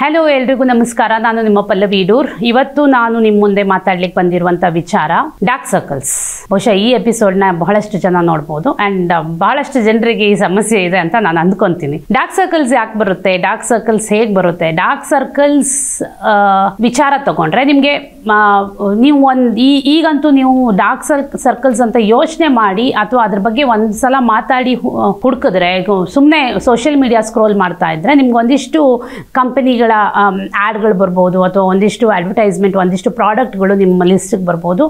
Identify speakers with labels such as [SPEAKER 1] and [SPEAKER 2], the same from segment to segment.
[SPEAKER 1] Hello ಎಲ್ರಿಗೂ ನಮಸ್ಕಾರ. ನಾನು ನಿಮ್ಮ ಪಲ್ಲವಿ ಡೂರ್. ಇವತ್ತು ನಾನು ನಿಮ್ಮ ಮುಂದೆ ಮಾತಾಡ್ಲಿಕ್ಕೆ ಬಂದಿರುವಂತ ವಿಚಾರ ಡಾರ್ಕ್ ಸರ್ಕಲ್ಸ್. ಬಹುಶಃ ಈ ಎಪಿಸೋಡ್ನ ಬಹಳಷ್ಟು ಜನ ನೋಡ್ಬೋದು ಅಂಡ್ ಬಹಳಷ್ಟು ಜನರಿಗೆ ಈ ಸಮಸ್ಯೆ ಇದೆ ಅಂತ ನಾನು ಅಂದ್ಕೊಂತೀನಿ. ಡಾರ್ಕ್ ಸರ್ಕಲ್ಸ್ ಯಾಕೆ ಬರುತ್ತೆ, ಡಾರ್ಕ್ ಸರ್ಕಲ್ಸ್ ಹೇಗೆ ಬರುತ್ತೆ, ಡಾರ್ಕ್ ಸರ್ಕಲ್ಸ್ ವಿಚಾರ ತಗೊಂಡ್ರೆ ನಿಮಗೆ ನೀವು ಈಗಂತೂ ನೀವು ಡಾರ್ಕ್ ಸರ್ಕಲ್ಸ್ ಅಂತ ಯೋಚನೆ ಮಾಡಿ ಅಥವಾ ಅದ್ರ ಬಗ್ಗೆ ಒಂದ್ಸಲ ಮಾತಾಡಿ ಹುಡುಕಿದ್ರೆ, ಸುಮ್ಮನೆ ಸೋಷಿಯಲ್ ಮೀಡಿಯಾ ಸ್ಕ್ರೋಲ್ ಮಾಡ್ತಾ ಇದ್ರೆ ನಿಮ್ಗೆ ಒಂದಿಷ್ಟು ಕಂಪನಿಗಳ ಆ್ಯಡ್ಗಳು ಬರ್ಬೋದು ಅಥವಾ ಒಂದಿಷ್ಟು ಅಡ್ವರ್ಟೈಸ್ಮೆಂಟ್, ಒಂದಿಷ್ಟು ಪ್ರಾಡಕ್ಟ್ಗಳು ನಿಮ್ಮ ಲಿಸ್ಟಿಗೆ ಬರ್ಬೋದು.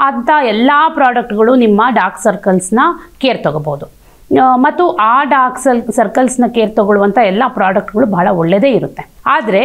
[SPEAKER 1] ಅಂಥ ಎಲ್ಲ ಪ್ರಾಡಕ್ಟ್ಗಳು ನಿಮ್ಮ ಡಾರ್ಕ್ ಸರ್ಕಲ್ಸ್ನ ಕೇರ್ ತಗೋಬೋದು. ಮತ್ತು ಆ ಡಾರ್ಕ್ ಸರ್ಕಲ್ಸ್ನ ಕೇರ್ ತಗೊಳ್ಳುವಂಥ ಎಲ್ಲ ಪ್ರಾಡಕ್ಟ್ಗಳು ಬಹಳ ಒಳ್ಳೆಯದೇ ಇರುತ್ತೆ. ಆದರೆ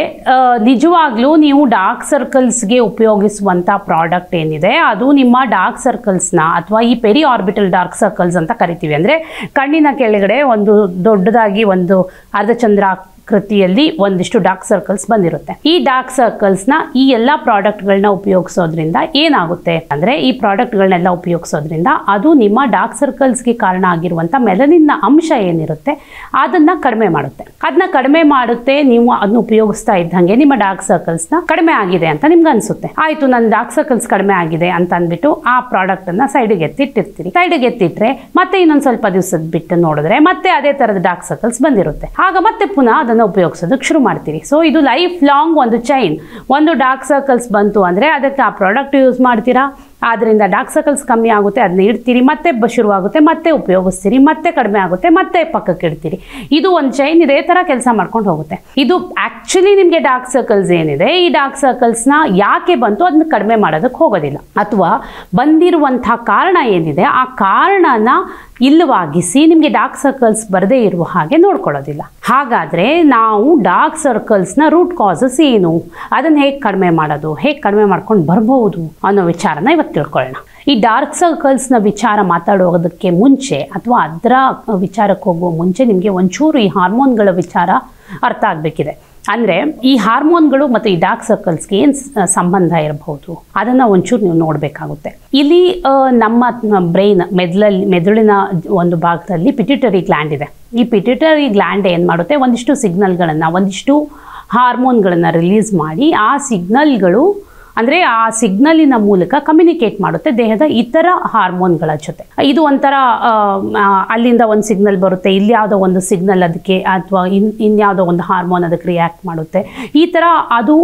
[SPEAKER 1] ನಿಜವಾಗ್ಲೂ ನೀವು ಡಾರ್ಕ್ ಸರ್ಕಲ್ಸ್ಗೆ ಉಪಯೋಗಿಸುವಂಥ ಪ್ರಾಡಕ್ಟ್ ಏನಿದೆ ಅದು ನಿಮ್ಮ ಡಾರ್ಕ್ ಸರ್ಕಲ್ಸ್ನ ಅಥವಾ ಈ ಪೆರಿ ಆರ್ಬಿಟಲ್ ಡಾರ್ಕ್ ಸರ್ಕಲ್ಸ್ ಅಂತ ಕರಿತೀವಿ. ಅಂದರೆ ಕಣ್ಣಿನ ಕೆಳಗಡೆ ಒಂದು ದೊಡ್ಡದಾಗಿ ಒಂದು ಅರ್ಧಚಂದ್ರ ಕೃತಿಯಲ್ಲಿ ಒಂದಿಷ್ಟು ಡಾರ್ಕ್ ಸರ್ಕಲ್ಸ್ ಬಂದಿರುತ್ತೆ. ಈ ಡಾರ್ಕ್ ಸರ್ಕಲ್ಸ್ನ ಈ ಎಲ್ಲ ಪ್ರಾಡಕ್ಟ್ಗಳನ್ನ ಉಪಯೋಗಿಸೋದ್ರಿಂದ ಏನಾಗುತ್ತೆ ಅಂದರೆ, ಈ ಪ್ರಾಡಕ್ಟ್ಗಳನ್ನೆಲ್ಲ ಉಪಯೋಗಿಸೋದ್ರಿಂದ ಅದು ನಿಮ್ಮ ಡಾರ್ಕ್ ಸರ್ಕಲ್ಸ್ಗೆ ಕಾರಣ ಆಗಿರುವಂಥ ಮೆಲನಿನ್ನ ಅಂಶ ಏನಿರುತ್ತೆ ಅದನ್ನ ಕಡಿಮೆ ಮಾಡುತ್ತೆ. ಅದನ್ನ ಕಡಿಮೆ ಮಾಡುತ್ತೆ. ನೀವು ಅದನ್ನ ಉಪಯೋಗಿಸ್ತಾ ಇದ್ದಂಗೆ ನಿಮ್ಮ ಡಾರ್ಕ್ ಸರ್ಕಲ್ಸ್ನ ಕಡಿಮೆ ಆಗಿದೆ ಅಂತ ನಿಮ್ಗೆ ಅನ್ಸುತ್ತೆ. ಆಯ್ತು, ನನ್ನ ಡಾರ್ಕ್ ಸರ್ಕಲ್ಸ್ ಕಡಿಮೆ ಆಗಿದೆ ಅಂತ ಅಂದ್ಬಿಟ್ಟು ಆ ಪ್ರಾಡಕ್ಟ್ ಅನ್ನ ಸೈಡ್ಗೆ ಎತ್ತಿಟ್ಟಿರ್ತೀರಿ. ಸೈಡ್ಗೆ ಎತ್ತಿಟ್ರೆ ಮತ್ತೆ ಇನ್ನೊಂದು ಸ್ವಲ್ಪ ದಿವಸದ ಬಿಟ್ಟು ನೋಡಿದ್ರೆ ಮತ್ತೆ ಅದೇ ತರದ ಡಾರ್ಕ್ ಸರ್ಕಲ್ಸ್ ಬಂದಿರುತ್ತೆ. ಆಗ ಮತ್ತೆ ಪುನಃ ಅದನ್ನ ಉಪಯೋಗಿಸೋದಕ್ಕೆ ಶುರು ಮಾಡ್ತೀರಿ. ಸೊ ಇದು ಲೈಫ್ ಲಾಂಗ್ ಒಂದು ಚೈನ್. ಒಂದು ಡಾರ್ಕ್ ಸರ್ಕಲ್ಸ್ ಬಂತು ಅಂದರೆ ಅದಕ್ಕೆ ಆ ಪ್ರಾಡಕ್ಟ್ ಯೂಸ್ ಮಾಡ್ತೀರಾ, ಆದ್ದರಿಂದ ಡಾರ್ಕ್ ಸರ್ಕಲ್ಸ್ ಕಮ್ಮಿ ಆಗುತ್ತೆ, ಅದನ್ನ ಇಡ್ತೀರಿ, ಮತ್ತೆ ಶುರುವಾಗುತ್ತೆ, ಮತ್ತೆ ಉಪಯೋಗಿಸ್ತೀರಿ, ಮತ್ತೆ ಕಡಿಮೆ ಆಗುತ್ತೆ, ಮತ್ತೆ ಪಕ್ಕಕ್ಕೆ ಇಡ್ತೀರಿ. ಇದು ಒಂದು ಚೈನ್ ಇದೇ ಥರ ಕೆಲಸ ಮಾಡ್ಕೊಂಡು ಹೋಗುತ್ತೆ. ಇದು ಆ್ಯಕ್ಚುಲಿ ನಿಮಗೆ ಡಾರ್ಕ್ ಸರ್ಕಲ್ಸ್ ಏನಿದೆ, ಈ ಡಾರ್ಕ್ ಸರ್ಕಲ್ಸ್ನ ಯಾಕೆ ಬಂತು ಅದನ್ನ ಕಡಿಮೆ ಮಾಡೋದಕ್ಕೆ ಹೋಗೋದಿಲ್ಲ. ಅಥವಾ ಬಂದಿರುವಂಥ ಕಾರಣ ಏನಿದೆ ಆ ಕಾರಣನ ಇಲ್ಲವಾಗಿಸಿ ನಿಮಗೆ ಡಾರ್ಕ್ ಸರ್ಕಲ್ಸ್ ಬರದೇ ಇರುವ ಹಾಗೆ ನೋಡ್ಕೊಳ್ಳೋದಿಲ್ಲ. ಹಾಗಾದರೆ ನಾವು ಡಾರ್ಕ್ ಸರ್ಕಲ್ಸ್ನ ರೂಟ್ ಕಾಸಸ್ ಏನು, ಅದನ್ನು ಹೇಗೆ ಕಡಿಮೆ ಮಾಡೋದು, ಹೇಗೆ ಕಡಿಮೆ ಮಾಡ್ಕೊಂಡು ಬರ್ಬೋದು ಅನ್ನೋ ವಿಚಾರನ ಇವತ್ತು ತಿಳ್ಕೊಳ್ಳೋಣ. ಈ ಡಾರ್ಕ್ ಸರ್ಕಲ್ಸ್ನ ವಿಚಾರ ಮಾತಾಡೋದಕ್ಕೆ ಮುಂಚೆ ಅಥವಾ ಅದರ ವಿಚಾರಕ್ಕೆ ಹೋಗುವ ಮುಂಚೆ ನಿಮಗೆ ಒಂಚೂರು ಈ ಹಾರ್ಮೋನ್ಗಳ ವಿಚಾರ ಅರ್ಥ ಆಗಬೇಕಿದೆ. ಅಂದರೆ ಈ ಹಾರ್ಮೋನ್ಗಳು ಮತ್ತು ಈ ಡಾರ್ಕ್ ಸರ್ಕಲ್ಸ್ಗೆ ಏನು ಸಂಬಂಧ ಇರಬಹುದು ಅದನ್ನು ಒಂಚೂರು ನೀವು ನೋಡಬೇಕಾಗುತ್ತೆ. ಇಲ್ಲಿ ನಮ್ಮ ಬ್ರೈನ್ ಮೆದುಳಿನ ಒಂದು ಭಾಗದಲ್ಲಿ ಪಿಟ್ಯೂಟರಿ ಗ್ಲ್ಯಾಂಡ್ ಇದೆ. ಈ ಪಿಟ್ಯೂಟರಿ ಗ್ಲ್ಯಾಂಡ್ ಏನು ಮಾಡುತ್ತೆ, ಒಂದಿಷ್ಟು ಸಿಗ್ನಲ್ಗಳನ್ನು, ಒಂದಿಷ್ಟು ಹಾರ್ಮೋನ್ಗಳನ್ನು ರಿಲೀಸ್ ಮಾಡಿ ಆ ಸಿಗ್ನಲ್ಗಳು ಅಂದರೆ ಆ ಸಿಗ್ನಲಿನ ಮೂಲಕ ಕಮ್ಯುನಿಕೇಟ್ ಮಾಡುತ್ತೆ ದೇಹದ ಇತರ ಹಾರ್ಮೋನ್ಗಳ ಜೊತೆ. ಇದು ಒಂಥರ ಅಲ್ಲಿಂದ ಒಂದು ಸಿಗ್ನಲ್ ಬರುತ್ತೆ, ಇಲ್ಲಿ ಯಾವುದೋ ಒಂದು ಸಿಗ್ನಲ್ ಅದಕ್ಕೆ ಅಥವಾ ಇನ್ಯಾವುದೋ ಒಂದು ಹಾರ್ಮೋನ್ ಅದಕ್ಕೆ ರಿಯಾಕ್ಟ್ ಮಾಡುತ್ತೆ. ಈ ಥರ ಅದು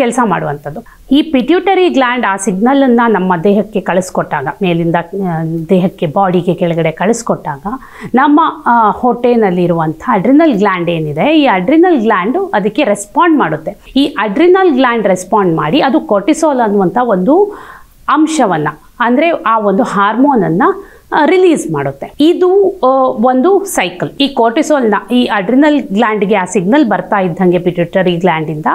[SPEAKER 1] ಕೆಲಸ ಮಾಡುವಂಥದ್ದು. ಈ ಪಿಟ್ಯೂಟರಿ ಗ್ಲ್ಯಾಂಡ್ ಆ ಸಿಗ್ನಲನ್ನು ನಮ್ಮ ದೇಹಕ್ಕೆ ಕಳಿಸ್ಕೊಟ್ಟಾಗ, ಮೇಲಿಂದ ದೇಹಕ್ಕೆ ಬಾಡಿಗೆ ಕೆಳಗಡೆ ಕಳಿಸ್ಕೊಟ್ಟಾಗ ನಮ್ಮ ಹೊಟ್ಟೆನಲ್ಲಿರುವಂಥ ಅಡ್ರಿನಲ್ ಗ್ಲ್ಯಾಂಡ್ ಏನಿದೆ, ಈ ಅಡ್ರಿನಲ್ ಗ್ಲ್ಯಾಂಡು ಅದಕ್ಕೆ ರೆಸ್ಪಾಂಡ್ ಮಾಡುತ್ತೆ. ಈ ಅಡ್ರಿನಲ್ ಗ್ಲ್ಯಾಂಡ್ ರೆಸ್ಪಾಂಡ್ ಮಾಡಿ ಅದು ಕಾರ್ಟಿಸಾಲ್ ಅನ್ನುವಂಥ ಒಂದು ಅಂಶವನ್ನು, ಅಂದರೆ ಆ ಒಂದು ಹಾರ್ಮೋನನ್ನು ರಿಲೀಸ್ ಮಾಡುತ್ತೆ. ಇದು ಒಂದು ಸೈಕಲ್. ಈ ಕಾರ್ಟಿಸಾಲ್ನ, ಈ ಅಡ್ರಿನಲ್ ಗ್ಲ್ಯಾಂಡ್ಗೆ ಆ ಸಿಗ್ನಲ್ ಬರ್ತಾ ಇದ್ದಂಗೆ ಪಿಟ್ಯೂಟರಿ ಗ್ಲ್ಯಾಂಡಿಂದ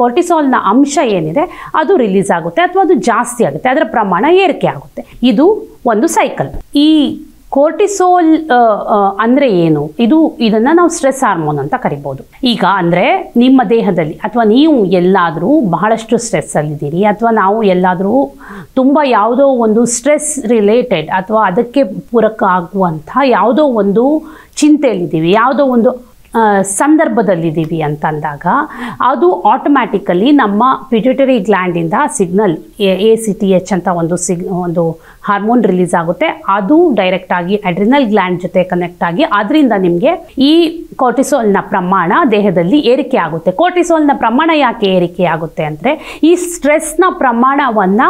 [SPEAKER 1] ಕಾರ್ಟಿಸಾಲ್ನ ಅಂಶ ಏನಿದೆ ಅದು ರಿಲೀಸ್ ಆಗುತ್ತೆ ಅಥವಾ ಅದು ಜಾಸ್ತಿ ಆಗುತ್ತೆ, ಅದರ ಪ್ರಮಾಣ ಏರಿಕೆ ಆಗುತ್ತೆ. ಇದು ಒಂದು ಸೈಕಲ್. ಈ ಕಾರ್ಟಿಸೋಲ್ ಅಂದರೆ ಏನು, ಇದನ್ನು ನಾವು ಸ್ಟ್ರೆಸ್ ಹಾರ್ಮೋನ್ ಅಂತ ಕರಿಬೋದು. ಈಗ ಅಂದರೆ ನಿಮ್ಮ ದೇಹದಲ್ಲಿ ಅಥವಾ ನೀವು ಎಲ್ಲಾದರೂ ಬಹಳಷ್ಟು ಸ್ಟ್ರೆಸ್ಸಲ್ಲಿದ್ದೀರಿ ಅಥವಾ ನಾವು ಎಲ್ಲಾದರೂ ತುಂಬ ಯಾವುದೋ ಒಂದು ಸ್ಟ್ರೆಸ್ ರಿಲೇಟೆಡ್ ಅಥವಾ ಅದಕ್ಕೆ ಪೂರಕ ಆಗುವಂಥ ಯಾವುದೋ ಒಂದು ಚಿಂತೆಯಲ್ಲಿದ್ದೀವಿ, ಯಾವುದೋ ಒಂದು ಸಂದರ್ಭದಲ್ಲಿದ್ದೀವಿ ಅಂತಂದಾಗ ಅದು ಆಟೋಮ್ಯಾಟಿಕಲಿ ನಮ್ಮ ಪಿಟ್ಯೂಟರಿ ಗ್ಲ್ಯಾಂಡಿಂದ ಸಿಗ್ನಲ್ ACTH ಅಂತ ಒಂದು ಹಾರ್ಮೋನ್ ರಿಲೀಸ್ ಆಗುತ್ತೆ. ಅದು ಡೈರೆಕ್ಟಾಗಿ ಅಡ್ರಿನಲ್ ಗ್ಲ್ಯಾಂಡ್ ಜೊತೆ ಕನೆಕ್ಟ್ ಆಗಿ ಅದರಿಂದ ನಿಮಗೆ ಈ ಕಾರ್ಟಿಸಾಲ್ನ ಪ್ರಮಾಣ ದೇಹದಲ್ಲಿ ಏರಿಕೆ ಆಗುತ್ತೆ. ಕಾರ್ಟಿಸಾಲ್ನ ಪ್ರಮಾಣ ಯಾಕೆ ಏರಿಕೆ ಆಗುತ್ತೆ ಅಂದರೆ, ಈ ಸ್ಟ್ರೆಸ್ನ ಪ್ರಮಾಣವನ್ನು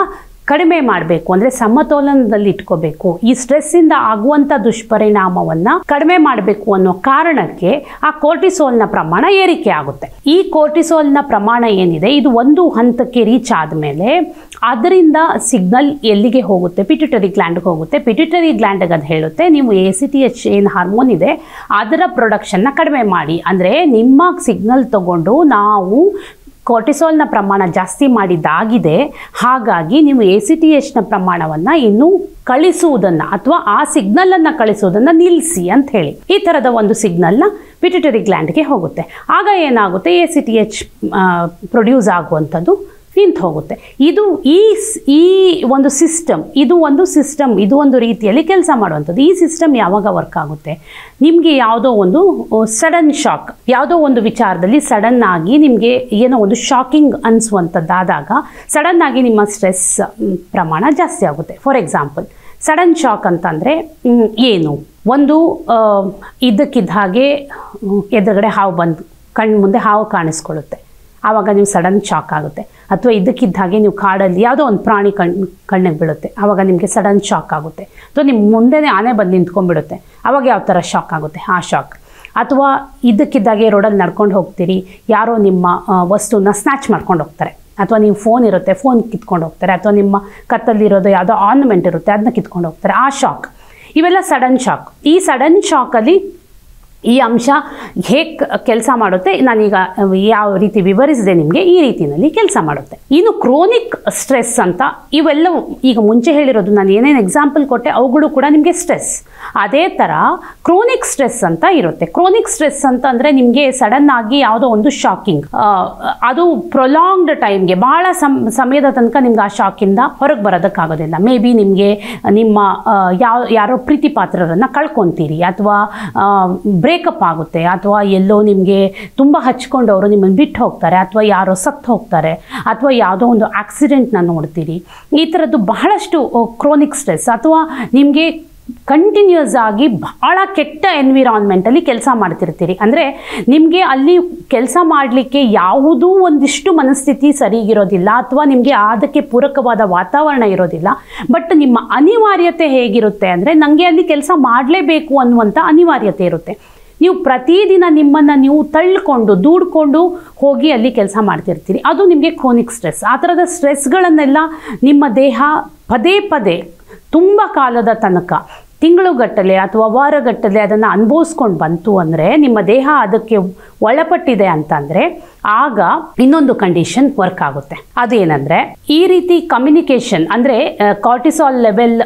[SPEAKER 1] ಕಡಿಮೆ ಮಾಡಬೇಕು, ಅಂದರೆ ಸಮತೋಲನದಲ್ಲಿ ಇಟ್ಕೋಬೇಕು, ಈ ಸ್ಟ್ರೆಸ್ಸಿಂದ ಆಗುವಂಥ ದುಷ್ಪರಿಣಾಮವನ್ನು ಕಡಿಮೆ ಮಾಡಬೇಕು ಅನ್ನೋ ಕಾರಣಕ್ಕೆ ಆ ಕಾರ್ಟಿಸಾಲ್ನ ಪ್ರಮಾಣ ಏರಿಕೆ ಆಗುತ್ತೆ. ಈ ಕಾರ್ಟಿಸಾಲ್ನ ಪ್ರಮಾಣ ಏನಿದೆ ಇದು ಒಂದು ಹಂತಕ್ಕೆ ರೀಚ್ ಆದಮೇಲೆ ಅದರಿಂದ ಸಿಗ್ನಲ್ ಎಲ್ಲಿಗೆ ಹೋಗುತ್ತೆ, ಪಿಟ್ಯೂಟರಿ ಗ್ಲ್ಯಾಂಡ್ಗೆ ಹೋಗುತ್ತೆ. ಪಿಟ್ಯೂಟರಿ ಗ್ಲ್ಯಾಂಡ್ಗೆ ಅದು ಹೇಳುತ್ತೆ, ನೀವು ACTH ಏನು ಹಾರ್ಮೋನ್ ಇದೆ ಅದರ ಪ್ರೊಡಕ್ಷನ್ನ ಕಡಿಮೆ ಮಾಡಿ. ಅಂದರೆ ನಿಮ್ಮ ಸಿಗ್ನಲ್ ತಗೊಂಡು ನಾವು ಕಾರ್ಟಿಸಾಲ್ನ ಪ್ರಮಾಣ ಜಾಸ್ತಿ ಮಾಡಿದ್ದಾಗಿದೆ, ಹಾಗಾಗಿ ನೀವು ACTHನ ಪ್ರಮಾಣವನ್ನು ಇನ್ನೂ ಕಳಿಸುವುದನ್ನು ಅಥವಾ ಆ ಸಿಗ್ನಲನ್ನು ಕಳಿಸುವುದನ್ನು ನಿಲ್ಲಿಸಿ ಅಂತ ಹೇಳಿ ಈ ಥರದ ಒಂದು ಸಿಗ್ನಲ್ನ ಪಿಟ್ಯೂಟರಿ ಗ್ಲ್ಯಾಂಡ್ಗೆ ಹೋಗುತ್ತೆ. ಆಗ ಏನಾಗುತ್ತೆ, ACTH ಪ್ರೊಡ್ಯೂಸ್ ಆಗುವಂಥದ್ದು ನಿಂತು ಹೋಗುತ್ತೆ. ಇದು ಈ ಒಂದು ಸಿಸ್ಟಮ್, ಇದು ಒಂದು ರೀತಿಯಲ್ಲಿ ಕೆಲಸ ಮಾಡುವಂಥದ್ದು. ಈ ಸಿಸ್ಟಮ್ ಯಾವಾಗ ವರ್ಕ್ ಆಗುತ್ತೆ, ನಿಮಗೆ ಯಾವುದೋ ಒಂದು ಸಡನ್ ಶಾಕ್, ಯಾವುದೋ ಒಂದು ವಿಚಾರದಲ್ಲಿ ಸಡನ್ ಆಗಿ ನಿಮಗೆ ಏನೋ ಒಂದು ಶಾಕಿಂಗ್ ಅನಿಸುವಂಥದ್ದಾದಾಗ ಸಡನ್ ಆಗಿ ನಿಮ್ಮ ಸ್ಟ್ರೆಸ್ ಪ್ರಮಾಣ ಜಾಸ್ತಿ ಆಗುತ್ತೆ. ಫಾರ್ ಎಕ್ಸಾಂಪಲ್, ಸಡನ್ ಶಾಕ್ ಅಂತಂದರೆ ಏನು, ಒಂದು ಇದ್ದಕ್ಕಿದ್ದ ಹಾಗೆ ಎದುರುಗಡೆ ಹಾವು ಬಂದು ಕಣ್ಣು ಮುಂದೆ ಹಾವು ಕಾಣಿಸ್ಕೊಳ್ಳುತ್ತೆ, ಆವಾಗ ನೀವು ಸಡನ್ ಶಾಕ್ ಆಗುತ್ತೆ. ಅಥವಾ ಇದ್ದಕ್ಕಿದ್ದ ಹಾಗೆ ನೀವು ಕಾಡಲ್ಲಿ ಯಾವುದೋ ಒಂದು ಪ್ರಾಣಿ ಕಣ್ಣಿಗೆ ಬೀಳುತ್ತೆ, ಆವಾಗ ನಿಮಗೆ ಸಡನ್ ಶಾಕ್ ಆಗುತ್ತೆ. ಅಥವಾ ನಿಮ್ಮ ಮುಂದೆನೇ ಆನೆ ಬಂದು ನಿಂತ್ಕೊಂಡ್ಬಿಡುತ್ತೆ, ಆವಾಗ ಯಾವ ಥರ ಶಾಕ್ ಆಗುತ್ತೆ, ಆ ಶಾಕ್. ಅಥವಾ ಇದ್ದಕ್ಕಿದ್ದಾಗೆ ರೋಡಲ್ಲಿ ನಡ್ಕೊಂಡು ಹೋಗ್ತೀರಿ, ಯಾರೋ ನಿಮ್ಮ ವಸ್ತುನ ಸ್ನ್ಯಾಚ್ ಮಾಡ್ಕೊಂಡು ಹೋಗ್ತಾರೆ, ಅಥವಾ ನೀವು ಫೋನ್ ಇರುತ್ತೆ ಫೋನ್ ಕಿತ್ಕೊಂಡು ಹೋಗ್ತಾರೆ, ಅಥವಾ ನಿಮ್ಮ ಕತ್ತಲ್ಲಿರೋದು ಯಾವುದೋ ಆರ್ನಮೆಂಟ್ ಇರುತ್ತೆ ಅದನ್ನ ಕಿತ್ಕೊಂಡು ಹೋಗ್ತಾರೆ, ಆ ಶಾಕ್. ಇವೆಲ್ಲ ಸಡನ್ ಶಾಕ್. ಈ ಸಡನ್ ಶಾಕಲ್ಲಿ ಈ ಅಂಶ ಹೇಗೆ ಕೆಲಸ ಮಾಡುತ್ತೆ, ನಾನೀಗ ಯಾವ ರೀತಿ ವಿವರಿಸಿದೆ ನಿಮಗೆ, ಈ ರೀತಿಯಲ್ಲಿ ಕೆಲಸ ಮಾಡುತ್ತೆ. ಇನ್ನು ಕ್ರೋನಿಕ್ ಸ್ಟ್ರೆಸ್ ಅಂತ, ಇವೆಲ್ಲವೂ ಈಗ ಮುಂಚೆ ಹೇಳಿರೋದು ನಾನು ಏನೇನು ಎಕ್ಸಾಂಪಲ್ ಕೊಟ್ಟೆ ಅವುಗಳು ಕೂಡ ನಿಮಗೆ ಸ್ಟ್ರೆಸ್. ಅದೇ ಥರ ಕ್ರೋನಿಕ್ ಸ್ಟ್ರೆಸ್ ಅಂತ ಇರುತ್ತೆ. ಕ್ರೋನಿಕ್ ಸ್ಟ್ರೆಸ್ ಅಂತ ಅಂದರೆ ನಿಮಗೆ ಸಡನ್ ಆಗಿ ಯಾವುದೋ ಒಂದು ಶಾಕಿಂಗ್, ಅದು ಪ್ರೊಲಾಂಗ್ಡ್ ಟೈಮ್ಗೆ, ಭಾಳ ಸಮಯದ ತನಕ ನಿಮ್ಗೆ ಆ ಶಾಕಿಂದ ಹೊರಗೆ ಬರೋದಕ್ಕಾಗೋದಿಲ್ಲ. ಮೇ ಬಿ ನಿಮಗೆ ನಿಮ್ಮ ಯಾರೋ ಪ್ರೀತಿ ಪಾತ್ರರನ್ನು ಕಳ್ಕೊತೀರಿ, ಅಥವಾ ಬ್ರೇಕಪ್ ಆಗುತ್ತೆ, ಅಥವಾ ಎಲ್ಲೋ ನಿಮಗೆ ತುಂಬ ಹಚ್ಕೊಂಡವರು ನಿಮ್ಮನ್ನು ಬಿಟ್ಟು ಹೋಗ್ತಾರೆ, ಅಥವಾ ಯಾರೋ ಸತ್ತು ಹೋಗ್ತಾರೆ, ಅಥವಾ ಯಾವುದೋ ಒಂದು ಆಕ್ಸಿಡೆಂಟ್ನ ನೋಡ್ತೀರಿ. ಈ ಥರದ್ದು ಬಹಳಷ್ಟು ಕ್ರೋನಿಕ್ ಸ್ಟ್ರೆಸ್. ಅಥವಾ ನಿಮಗೆ ಕಂಟಿನ್ಯೂಸ್ ಆಗಿ ಭಾಳ ಕೆಟ್ಟ ಎನ್ವಿರಾನ್ಮೆಂಟಲ್ಲಿ ಕೆಲಸ ಮಾಡ್ತಿರ್ತೀರಿ, ಅಂದರೆ ನಿಮಗೆ ಅಲ್ಲಿ ಕೆಲಸ ಮಾಡಲಿಕ್ಕೆ ಯಾವುದೂ ಒಂದಿಷ್ಟು ಮನಸ್ಥಿತಿ ಸರಿಗಿರೋದಿಲ್ಲ, ಅಥವಾ ನಿಮಗೆ ಅದಕ್ಕೆ ಪೂರಕವಾದ ವಾತಾವರಣ ಇರೋದಿಲ್ಲ. ಬಟ್ ನಿಮ್ಮ ಅನಿವಾರ್ಯತೆ ಹೇಗಿರುತ್ತೆ ಅಂದರೆ, ನನಗೆ ಅಲ್ಲಿ ಕೆಲಸ ಮಾಡಲೇಬೇಕು ಅನ್ನುವಂಥ ಅನಿವಾರ್ಯತೆ ಇರುತ್ತೆ. ನೀವು ಪ್ರತಿದಿನ ನಿಮ್ಮನ್ನು ನೀವು ತಳ್ಳಿಕೊಂಡು ದೂಡ್ಕೊಂಡು ಹೋಗಿ ಅಲ್ಲಿ ಕೆಲಸ ಮಾಡ್ತಿರ್ತೀರಿ, ಅದು ನಿಮಗೆ ಕ್ರೋನಿಕ್ ಸ್ಟ್ರೆಸ್. ಆ ಥರದ ಸ್ಟ್ರೆಸ್ಗಳನ್ನೆಲ್ಲ ನಿಮ್ಮ ದೇಹ ಪದೇ ಪದೇ ತುಂಬ ಕಾಲದ ತನಕ, ತಿಂಗಳುಗಟ್ಟಲೆ ಅಥವಾ ವಾರಗಟ್ಟಲೆ ಅದನ್ನು ಅನುಭವಿಸ್ಕೊಂಡು ಬಂತು ಅಂದರೆ, ನಿಮ್ಮ ದೇಹ ಅದಕ್ಕೆ ಒಳಪಟ್ಟಿದೆ ಅಂತಂದರೆ, ಆಗ ಇನ್ನೊಂದು ಕಂಡೀಷನ್ ವರ್ಕ್ ಆಗುತ್ತೆ. ಅದೇನೆಂದರೆ, ಈ ರೀತಿ ಕಮ್ಯುನಿಕೇಷನ್ ಅಂದರೆ ಕಾರ್ಟಿಸಾಲ್ ಲೆವೆಲ್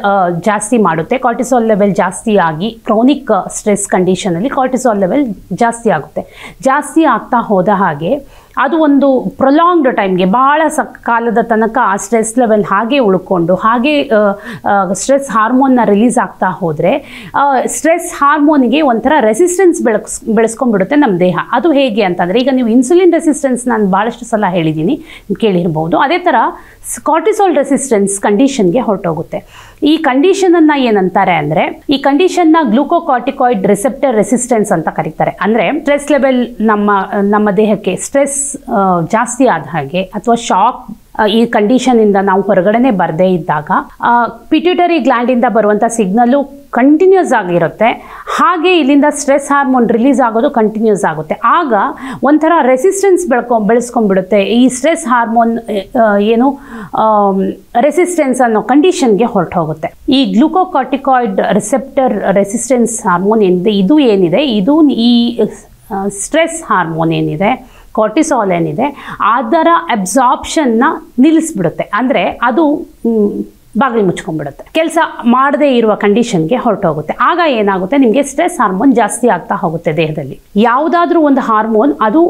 [SPEAKER 1] ಜಾಸ್ತಿ ಮಾಡುತ್ತೆ. ಕಾರ್ಟಿಸಾಲ್ ಲೆವೆಲ್ ಜಾಸ್ತಿ ಆಗಿ ಕ್ರೋನಿಕ್ ಸ್ಟ್ರೆಸ್ ಕಂಡೀಷನಲ್ಲಿ ಕಾರ್ಟಿಸಾಲ್ ಲೆವೆಲ್ ಜಾಸ್ತಿ ಆಗುತ್ತೆ. ಜಾಸ್ತಿ ಆಗ್ತಾ ಹೋದ ಹಾಗೆ ಅದು ಒಂದು ಪ್ರೊಲಾಂಗ್ಡ್ ಟೈಮ್ಗೆ, ಭಾಳ ಕಾಲದ ತನಕ ಆ ಸ್ಟ್ರೆಸ್ ಲೆವೆಲ್ ಹಾಗೆ ಉಳ್ಕೊಂಡು, ಹಾಗೆ ಸ್ಟ್ರೆಸ್ ಹಾರ್ಮೋನ್ನ ರಿಲೀಸ್ ಆಗ್ತಾ ಹೋದರೆ, ಸ್ಟ್ರೆಸ್ ಹಾರ್ಮೋನಿಗೆ ಒಂಥರ ರೆಸಿಸ್ಟೆನ್ಸ್ ಬೆಳೆಸ್ಕೊಂಡ್ಬಿಡುತ್ತೆ ನಮ್ಮ ದೇಹ. ಅದು ಹೇಗೆ ಅಂತಂದರೆ, ಈಗ ನೀವು ಇನ್ಸುಲಿನ್ ರೆಸಿಸ್ಟೆನ್ಸ್ ನಾನು ಭಾಳಷ್ಟು ಸಲ ಹೇಳಿದ್ದೀನಿ, ಕೇಳಿರ್ಬೋದು. ಅದೇ ಥರ ಕಾರ್ಟಿಸಾಲ್ ರೆಸಿಸ್ಟೆನ್ಸ್ ಕಂಡೀಷನ್ಗೆ ಹೊರಟೋಗುತ್ತೆ. ಈ ಕಂಡೀಷನನ್ನು ಏನಂತಾರೆ ಅಂದರೆ, ಈ ಕಂಡೀಷನ್ನ ಗ್ಲೂಕೋಕಾರ್ಟಿಕಾಯ್ಡ್ ರಿಸೆಪ್ಟರ್ ರೆಸಿಸ್ಟೆನ್ಸ್ ಅಂತ ಕರೀತಾರೆ. ಅಂದರೆ ಸ್ಟ್ರೆಸ್ ಲೆವೆಲ್ ನಮ್ಮ ದೇಹಕ್ಕೆ ಸ್ಟ್ರೆಸ್ ಜಾಸ್ತಿ ಆದ ಹಾಗೆ, ಅಥವಾ ಶಾಕ್ ಈ ಕಂಡೀಷನಿಂದ ನಾವು ಹೊರಗಡೆನೆ ಬರದೇ ಇದ್ದಾಗ ಪಿಟ್ಯೂಟರಿ ಗ್ಲ್ಯಾಂಡಿಂದ ಬರುವಂಥ ಸಿಗ್ನಲ್ಲು ಕಂಟಿನ್ಯೂಸ್ ಆಗಿರುತ್ತೆ. ಹಾಗೆ ಇಲ್ಲಿಂದ ಸ್ಟ್ರೆಸ್ ಹಾರ್ಮೋನ್ ರಿಲೀಸ್ ಆಗೋದು ಕಂಟಿನ್ಯೂಸ್ ಆಗುತ್ತೆ. ಆಗ ಒಂಥರ ರೆಸಿಸ್ಟೆನ್ಸ್ ಬೆಳೆಸ್ಕೊಂಡ್ಬಿಡುತ್ತೆ. ಈ ಸ್ಟ್ರೆಸ್ ಹಾರ್ಮೋನ್ ಏನು ರೆಸಿಸ್ಟೆನ್ಸ್ ಅನ್ನೋ ಕಂಡೀಷನ್ಗೆ ಹೊರಟೋಗುತ್ತೆ. ಈ ಗ್ಲೂಕೋಕಾರ್ಟಿಕಾಯ್ಡ್ ರಿಸೆಪ್ಟರ್ ರೆಸಿಸ್ಟೆನ್ಸ್ ಹಾರ್ಮೋನ್ ಏನಿದೆ, ಇದು ಏನಿದೆ, ಇದು ಈ ಸ್ಟ್ರೆಸ್ ಹಾರ್ಮೋನ್ ಏನಿದೆ, ಕಾರ್ಟಿಸಾಲ್ ಏನಿದೆ, ಅದರ ಅಬ್ಸಾರ್ಪ್ಷನ್ನ ನಿಲ್ಲಿಸ್ಬಿಡುತ್ತೆ. ಅಂದರೆ ಅದು ಬಾಗಿಲು ಮುಚ್ಕೊಂಡ್ಬಿಡುತ್ತೆ, ಕೆಲಸ ಮಾಡದೇ ಇರುವ ಕಂಡೀಷನ್ಗೆ ಹೊರಟೋಗುತ್ತೆ. ಆಗ ಏನಾಗುತ್ತೆ, ನಿಮಗೆ ಸ್ಟ್ರೆಸ್ ಹಾರ್ಮೋನ್ ಜಾಸ್ತಿ ಆಗ್ತಾ ಹೋಗುತ್ತೆ ದೇಹದಲ್ಲಿ. ಯಾವುದಾದ್ರೂ ಒಂದು ಹಾರ್ಮೋನ್ ಅದು